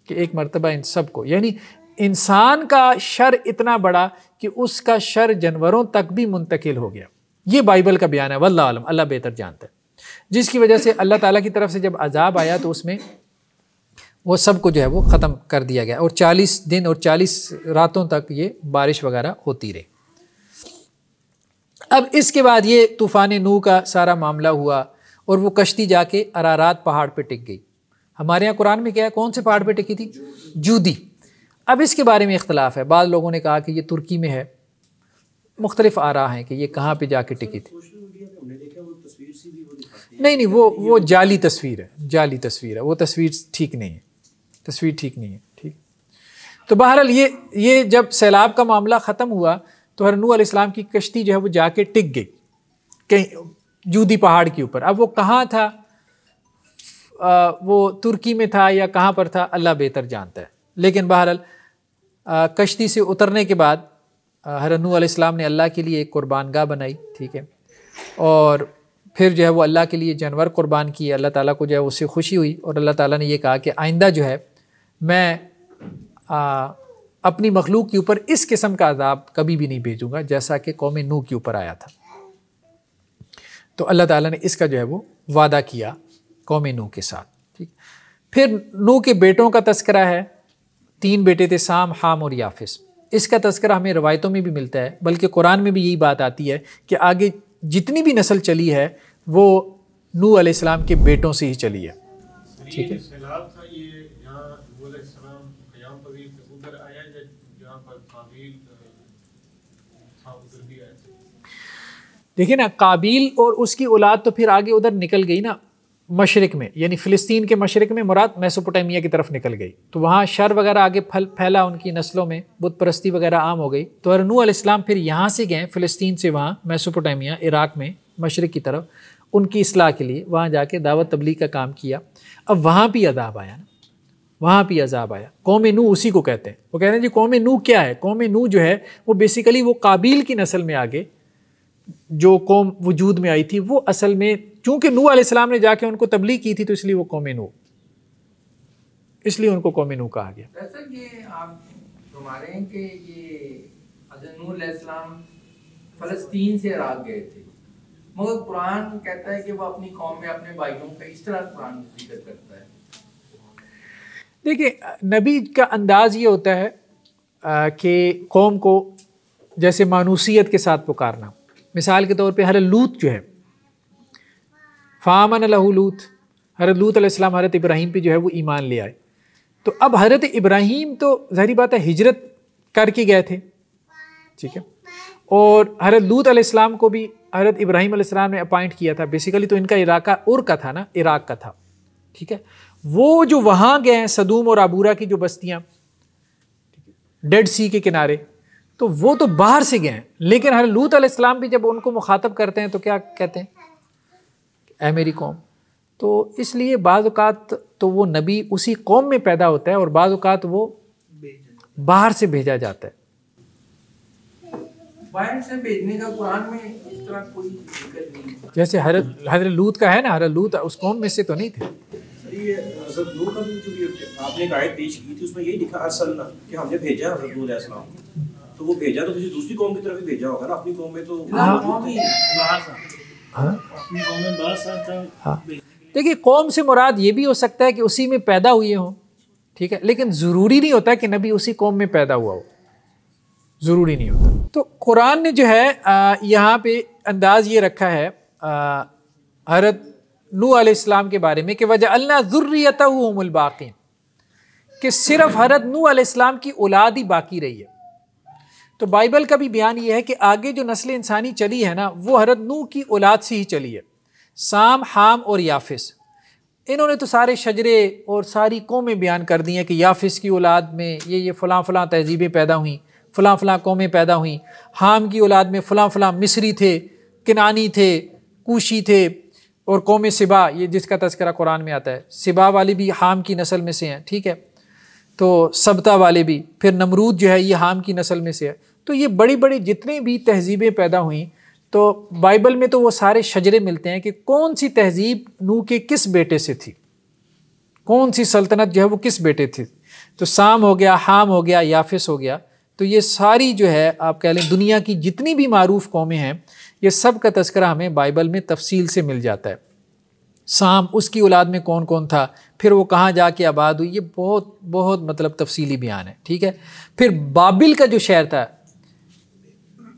کہ ایک مرتبہ ان سب کو، یعنی انسان کا شر اتنا بڑا کہ اس کا شر جانوروں تک بھی منتقل ہو گیا۔ یہ بائبل کا بیان ہے، واللہ عالم، اللہ بہتر جانتا ہے، جس کی وجہ سے اللہ تعالیٰ کی طرف سے جب عذاب آیا تو اس میں وہ سب کو جو ہے وہ ختم کر دیا گیا، اور 40 دن اور 40 راتوں تک یہ بارش وغیرہ ہوتی رہی۔ اب اس کے بعد یہ طوفان نوح کا سارا معاملہ ہوا اور وہ کشتی جا کے ارارات پہاڑ پہ ٹک گئی۔ ہمارے یہاں قرآن میں کیا ہے، کون سے پہاڑ پہ ٹکی تھی؟ جودی۔ اب اس کے بارے میں اختلاف ہے، بعض لوگوں نے کہا کہ یہ ترکی میں ہے، مختلف آراء ہیں کہ یہ کہاں پہ جا کے ٹکی تھی۔ نہیں، وہ جعلی تصویر ہے، جعلی تصویر ہے، وہ تصویر ٹھیک نہیں ہے، تصویر ٹھیک نہیں ہے، ٹھیک۔ تو بہرحال یہ جب سیلاب کا معاملہ ختم ہوا تو حضرت نوح علیہ السلام کی کشتی جو ہے وہ جا کے ٹک گئی کہیں جودی پہاڑ کے اوپر۔ اب وہ کہاں تھا، وہ ترکی میں تھا یا کہاں پر تھا، اللہ بہتر جانتا ہے، لیکن بہرحال کشتی سے اترنے کے بعد حضرت نوح علیہ السلام نے اللہ کے لیے ایک قربان گاہ بنائی، ٹھیک ہے، اور پھر جو ہے وہ اللہ کے لیے جانور قربان کیے۔ اللہ تعالیٰ کو جو ہے اس سے خوشی ہوئی، اور اللہ تعالیٰ نے یہ کہا کہ آئندہ جو ہے میں اپنی مخلوق کے اوپر اس قسم کا عذاب کبھی بھی نہیں بھیجوں گا جیسا کہ قوم نوح کے اوپر آیا تھا۔ تو اللہ تعالیٰ نے اس کا جو ہے وہ وعدہ کیا قوم نوح کے ساتھ. ٹھیک. پھر نوح کے بیٹوں کا تذکرہ ہے. 3 بیٹے تھے، سام، حام اور یافس. اس کا تذکرہ ہمیں روایتوں میں بھی ملتا ہے، بلکہ قرآن میں بھی یہی بات آتی ہے کہ آگے جتنی بھی نسل چلی ہے وہ نوح علیہ السلام کے بیٹوں سے ہی چلی ہے. ٹھیک ہے. دیکھیں نا، قابیل اور اس کی اولاد تو پھر آگے ادھر نکل گئی نا مشرق میں، یعنی فلسطین کے مشرق میں، مراد میسوپوٹیمیا کی طرف نکل گئی. تو وہاں شر وغیرہ آگے پھیلا، ان کی نسلوں میں بت پرستی وغیرہ عام ہو گئی. تو نوح علیہ السلام پھر یہاں سے گئے فلسطین سے وہاں میسوپوٹیمیا عراق میں مشرق کی طرف ان کی اصلاح کے لیے، وہاں جا کے دعوت تبلیغ کا کام کیا. اب وہاں بھی عذاب آیا نا، وہاں بھی عذاب آیا. قوم نوح اسی کو کہتے ہیں. وہ کہتے ہیں جی قوم نوح کیا ہے؟ قوم نوح جو ہے وہ بیسیکلی وہ قابیل کی نسل میں آگے جو قوم وجود میں آئی تھی، وہ اصل میں چونکہ نوح علیہ السلام نے جا کے ان کو تبلیغ کی تھی تو اس لیے وہ قوم نوح، اس لیے ان کو قوم نوح کہا گیا. ایسا یہ آپ فرما رہے ہیں کہ یہ حضرت نوح علیہ السلام فلسطین سے عراق گئے تھے، مگر قرآن کہتا ہے کہ وہ اپنی قوم میں اپنے بھائیوں کا اس طرح قرآن ذکر کرتا ہے. دیکھیں نبی کا انداز یہ ہوتا ہے کہ قوم کو جیسے مانوسیت کے ساتھ پکارنا. مثال کے طور پہ حضرت لوط جو ہے، فآمن لہ لوط، حضرت لوط علیہ السلام حضرت ابراہیم پہ جو ہے وہ ایمان لے آئے. تو اب حضرت ابراہیم تو ظاہری بات ہے ہجرت کر کے گئے تھے، ٹھیک ہے، اور حضرت لوط علیہ السلام کو بھی حضرت ابراہیم علیہ السلام نے اپائنٹ کیا تھا. بیسیکلی تو ان کا علاقہ اور کا تھا نا، عراق کا تھا، ٹھیک ہے. وہ جو وہاں گئے ہیں صدوم اور عبورہ کی جو بستیاں ڈیڈ سی کے کنارے، تو وہ تو باہر سے گئے ہیں. لیکن حضرت لوط علیہ السلام بھی جب ان کو مخاطب کرتے ہیں تو کیا کہتے ہیں؟ اے میری قوم. تو اس لیے بعض اوقات تو وہ نبی اسی قوم میں پیدا ہوتا ہے اور بعض اوقات وہ باہر سے بھیجا جاتا ہے. باہر سے بھیجنے کا قرآن میں اس طرح کوئی ذکر نہیں. جیسے حضرت لوط کا ہے نا، حضرت لوط اس قوم میں سے تو نہیں تھے. یہ حضرت نوح کا بھی جو بھی آپ نے ایک آیت پیش کی تھی اس میں یہی لکھا ارسلنا کہ ہم نے بھیجا حضرت نوح علیہ السلام. تو وہ بھیجا تو کسی دوسری قوم کی طرف ہی بھیجا ہوگا نا، اپنی قوم میں تو دیکھیے قوم سے مراد یہ بھی ہو سکتا ہے کہ اسی میں پیدا ہوئے ہوں، ٹھیک ہے، لیکن ضروری نہیں ہوتا کہ نبی اسی قوم میں پیدا ہوا ہو، ضروری نہیں ہوتا. تو قرآن نے جو ہے یہاں پہ انداز یہ رکھا ہے حضرت نوح علیہ السلام کے بارے میں کہ وَجَعَلْنَا ذُرِّيَّتَهُ هُمُ الْبَاقِينَ، کہ صرف حضرت نوح علیہ السلام کی اولاد ہی باقی رہی ہے. تو بائبل کا بھی بیان یہ ہے کہ آگے جو نسل انسانی چلی ہے نا وہ حضرت نوح کی اولاد سے ہی چلی ہے. سام، حام اور یافس، انہوں نے تو سارے شجرے اور ساری قومیں بیان کر دی ہیں کہ یافس کی اولاد میں یہ فلاں فلاں تہذیبیں پیدا ہوئیں، فلاں فلاں قومیں پیدا ہوئیں. حام کی اولاد میں فلاں فلاں مصری تھے، کنانی تھے، کوشی تھے، اور قوم سبا یہ جس کا تذکرہ قرآن میں آتا ہے، سبا والے بھی حام کی نسل میں سے ہیں، ٹھیک ہے. تو سبتا والے بھی، پھر نمرود جو ہے یہ حام کی نسل میں سے ہے. تو یہ بڑی بڑی جتنے بھی تہذیبیں پیدا ہوئیں تو بائبل میں تو وہ سارے شجرے ملتے ہیں کہ کون سی تہذیب نوح کے کس بیٹے سے تھی، کون سی سلطنت جو ہے وہ کس بیٹے تھی. تو سام ہو گیا، حام ہو گیا، یافس ہو گیا. تو یہ ساری جو ہے آپ کہہ لیں دنیا کی جتنی بھی معروف قومیں ہیں یہ سب کا تذکرہ ہمیں بائبل میں تفصیل سے مل جاتا ہے. سام اس کی اولاد میں کون کون تھا، پھر وہ کہاں جا کے آباد ہوئی، یہ بہت بہت مطلب تفصیلی بیان ہے، ٹھیک ہے. پھر بابل کا جو شہر تھا،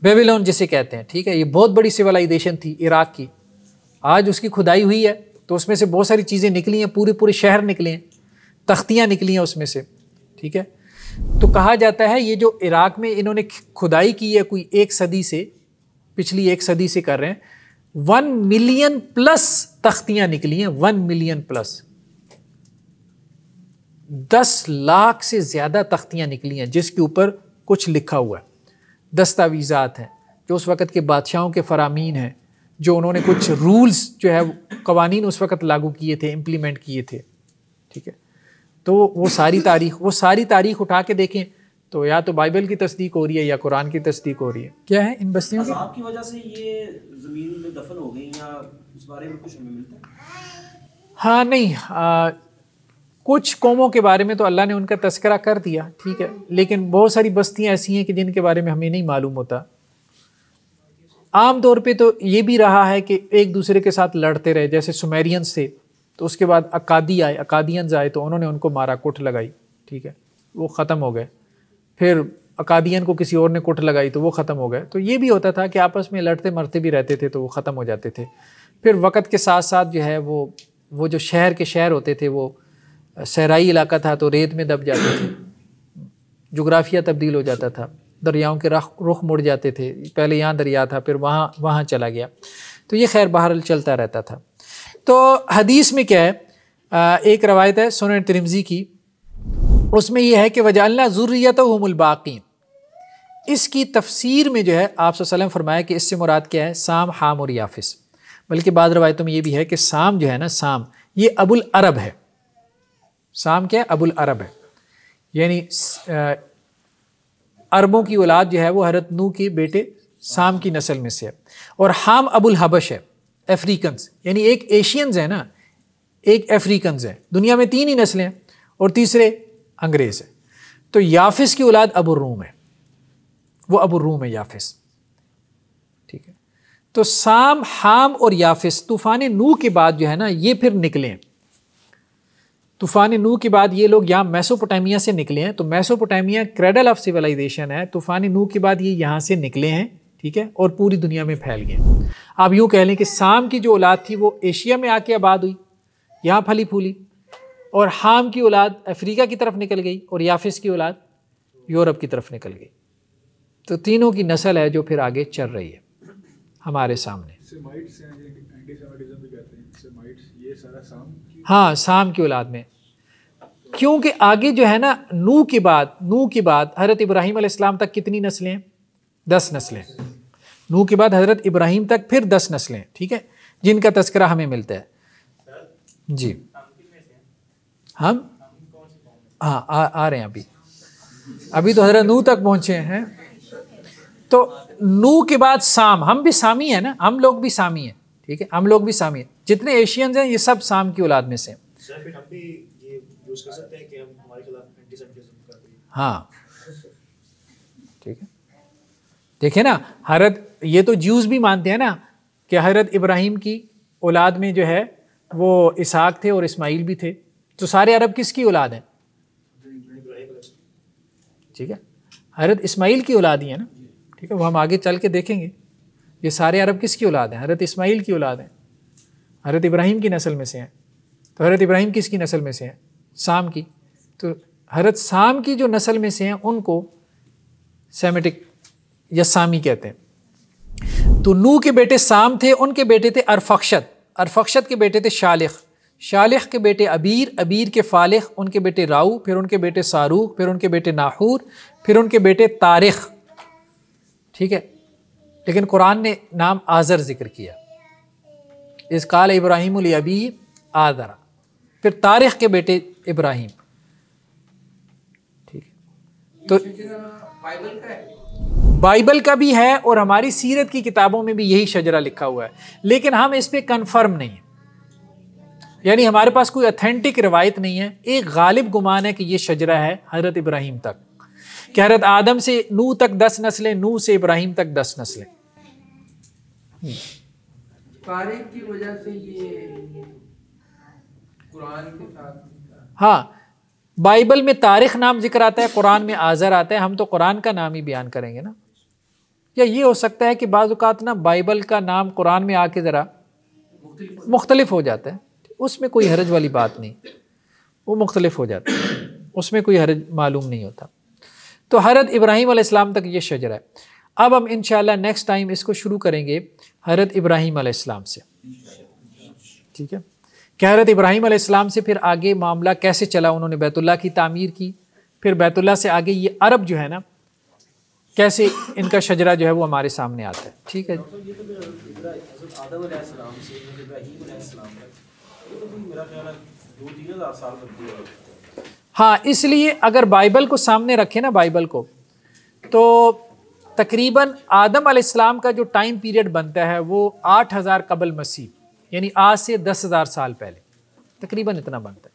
بیبیلون جسے کہتے ہیں، ٹھیک ہے، یہ بہت بڑی سیولائزیشن تھی عراق کی. آج اس کی کھدائی ہوئی ہے تو اس میں سے بہت ساری چیزیں نکلی ہیں، پورے شہر نکلے ہیں، تختیاں نکلی ہیں اس میں سے، ٹھیک ہے. تو کہا جاتا ہے یہ جو عراق میں انہوں نے کھدائی کی ہے کوئی 1 صدی سے، پچھلی 1 صدی سے کر رہے ہیں، 1 ملین پلس تختیاں نکلی ہیں، 1 ملین پلس، 10 لاکھ سے زیادہ تختیاں نکلی ہیں جس کے اوپر کچھ لکھا ہوا ہے، دستاویزات ہیں جو اس وقت کے بادشاہوں کے فرامین ہیں، جو انہوں نے کچھ رولز جو ہے قوانین اس وقت لاگو کیے تھے، امپلیمنٹ کیے تھے، ٹھیک ہے. تو وہ ساری تاریخ اٹھا کے دیکھیں تو یا تو بائبل کی تصدیق ہو رہی ہے یا قرآن کی تصدیق ہو رہی ہے. کیا ہے ان بستیوں کی عذاب کی وجہ سے یہ زمین میں دفن ہو گئی یا اس بارے میں کچھ ہمیں ملتا ہے؟ ہاں نہیں، کچھ قوموں کے بارے میں تو اللہ نے ان کا تذکرہ کر دیا، ٹھیک ہے، لیکن بہت ساری بستیاں ایسی ہیں کہ جن کے بارے میں ہمیں نہیں معلوم ہوتا. عام طور پہ تو یہ بھی رہا ہے کہ ایک دوسرے کے ساتھ لڑتے رہے، جیسے سومیرینز تھے تو اس کے بعد اکادی آئے، اکادینز آئے تو انہوں نے ان کو مارا، کٹ لگائی، ٹھیک ہے، وہ ختم ہو گئے. پھر اکادین کو کسی اور نے کٹ لگائی تو وہ ختم ہو گئے. تو یہ بھی ہوتا تھا کہ آپس میں لڑتے مرتے بھی رہتے تھے تو وہ ختم ہو جاتے تھے. پھر وقت کے ساتھ ساتھ جو ہے وہ جو شہر کے شہر ہوتے تھے وہ صحرائی علاقہ تھا تو ریت میں دب جاتے تھے، جغرافیہ تبدیل ہو جاتا تھا، دریاؤں کے رخ مڑ جاتے تھے، پہلے یہاں دریا تھا پھر وہاں چلا گیا. تو یہ خیر بہرحال چلتا رہتا تھا. تو حدیث میں کیا ہے، ایک روایت ہے سنن ترمذی کی، اس میں یہ ہے کہ وجعلنا ذریتہم الباقین. اس کی تفسیر میں جو ہے آپ صلی اللہ علیہ وسلم فرمایا کہ اس سے مراد کیا ہے، سام، حام اور یافس. بلکہ بعض روایتوں میں یہ بھی ہے کہ سام جو ہے نا، سام یہ ابو العرب ہے. سام کیا ہے، ابو العرب ہے، یعنی عربوں کی اولاد جو ہے وہ حضرت نوح کے بیٹے سام کی نسل میں سے ہے. اور حام ابو الحبش ہے، افریکنز، یعنی ایک ایشینز ہے نا، ایک افریکنز ہے. دنیا میں 3 ہی نسلیں ہیں اور تیسرے انگریز ہے. تو یافس کی اولاد ابو الروم ہے، وہ ابو الروم ہے یافس، ٹھیک ہے. تو سام، حام اور یافس طوفان نوح کے بعد جو ہے نا یہ پھر نکلے ہیں. طوفان نوح کے بعد یہ لوگ یہاں میسوپوٹیمیا سے نکلے ہیں. تو میسوپوٹیمیا کریڈل آف سیولائزیشن ہے. طوفان نوح کے بعد یہ یہاں سے نکلے ہیں، ٹھیک ہے، اور پوری دنیا میں پھیل گئے. آپ یوں کہہ لیں کہ سام کی جو اولاد تھی وہ ایشیا میں آ کے آباد ہوئی، یہاں پھلی پھولی، اور حام کی اولاد افریقہ کی طرف نکل گئی اور یافس کی اولاد یورپ کی طرف نکل گئی. تو تینوں کی نسل ہے جو پھر آگے چل رہی ہے ہمارے سامنے. ہاں، سام کی اولاد میں، کیونکہ آگے جو ہے نا نوح کے بعد حضرت ابراہیم علیہ السلام تک کتنی نسلیں ہیں؟ 10 نسلیں. نوح کے بعد حضرت ابراہیم تک پھر 10 نسلیں، ٹھیک ہے، جن کا تذکرہ ہمیں ملتا ہے. جی ہم ہاں آ رہے ہیں، ابھی تو حضرت نوح تک پہنچے ہیں. تو نوح کے بعد سام، ہم بھی سامی ہیں نا، ہم لوگ بھی سامی ہیں، ٹھیک ہے، ہم لوگ بھی سامی ہیں. جتنے ایشینز ہیں یہ سب سام کی اولاد میں سے ہیں. ہاں ٹھیک ہے. دیکھیں نا، حضرت یہ تو جیوز بھی مانتے ہیں نا کہ حضرت ابراہیم کی اولاد میں جو ہے وہ اسحاق تھے اور اسماعیل بھی تھے. تو سارے عرب کس کی اولاد ہیں؟ ٹھیک ہے، حضرت اسماعیل کی اولاد ہی ہے نا، ٹھیک ہے. وہ ہم آگے چل کے دیکھیں گے یہ سارے عرب کس کی اولاد ہیں، حضرت اسماعیل کی اولاد ہیں، حضرت ابراہیم کی نسل میں سے ہیں. تو حضرت ابراہیم کس کی نسل میں سے ہیں؟ سام کی. تو حضرت سام کی جو نسل میں سے ہیں ان کو سیمیٹک یا سامی کہتے ہیں. تو نوح کے بیٹے سام تھے، ان کے بیٹے تھے ارفخشد، ارفخشد کے بیٹے تھے شالخ، شالخ کے بیٹے ابیر، ابیر کے فالخ، ان کے بیٹے راؤ، پھر ان کے بیٹے ساروخ، پھر ان کے بیٹے ناحور، پھر ان کے بیٹے تارخ، ٹھیک ہے. لیکن قرآن نے نام آزر ذکر کیا، اذ قال ابراہیم لابیہ آزر، پھر تارخ کے بیٹے ابراہیم، ٹھیک ہے. تو بائبل کا بھی ہے اور ہماری سیرت کی کتابوں میں بھی یہی شجرہ لکھا ہوا ہے، لیکن ہم اس پہ کنفرم نہیں ہیں، یعنی ہمارے پاس کوئی اتھینٹک روایت نہیں ہے. ایک غالب گمان ہے کہ یہ شجرہ ہے حضرت ابراہیم تک، کہ حضرت آدم سے نوح تک 10 نسلیں، نوح سے ابراہیم تک 10 نسلیں. تاریخ کی وجہ سے یہ قرآن کے ساتھ، ہاں بائبل میں تاریخ نام ذکر آتا ہے، قرآن میں آزر آتا ہے. ہم تو قرآن کا نام ہی بیان کریں گے نا. یا یہ ہو سکتا ہے کہ بعض اوقات نا بائبل کا نام قرآن میں آ کے ذرا مختلف ہو جاتا ہے، اس میں کوئی حرج والی بات نہیں، وہ مختلف ہو جاتا ہے، اس میں کوئی حرج معلوم نہیں ہوتا. تو حضرت ابراہیم علیہ السلام تک یہ شجرہ ہے. اب ہم انشاءاللہ نیکسٹ ٹائم اس کو شروع کریں گے حضرت ابراہیم علیہ السلام سے، ٹھیک ہے، کہ حضرت ابراہیم علیہ السلام سے پھر آگے معاملہ کیسے چلا. انہوں نے بیت اللہ کی تعمیر کی، پھر بیت اللہ سے آگے یہ عرب جو ہے نا کیسے ان کا شجرہ جو ہے وہ ہمارے سامنے آتا ہے. ٹھیک ہے، حضرت آدم علیہ السلام سے ابراہیم علیہ السلام تک یہ تو میرا خیال ہے 2-3 ہزار سال بنتی ہے. ہاں اس لیے اگر بائبل کو سامنے رکھے نا، بائبل کو، تو تقریباً آدم علیہ السلام کا جو ٹائم پیریڈ بنتا ہے وہ 8000 قبل مسیح، یعنی آج سے 10,000 سال پہلے تقریباً اتنا بنتا ہے.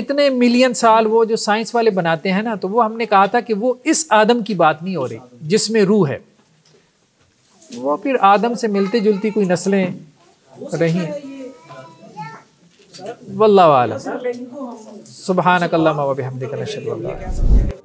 اتنے ملین سال وہ جو سائنس والے بناتے ہیں نا، تو وہ ہم نے کہا تھا کہ وہ اس آدم کی بات نہیں ہو رہی جس میں روح ہے، وہ پھر آدم سے ملتی جلتی کوئی نسلیں رہی. واللہ اعلم. سبحانک اللہم و بحمدک نشہد ان لا الہ الا انت.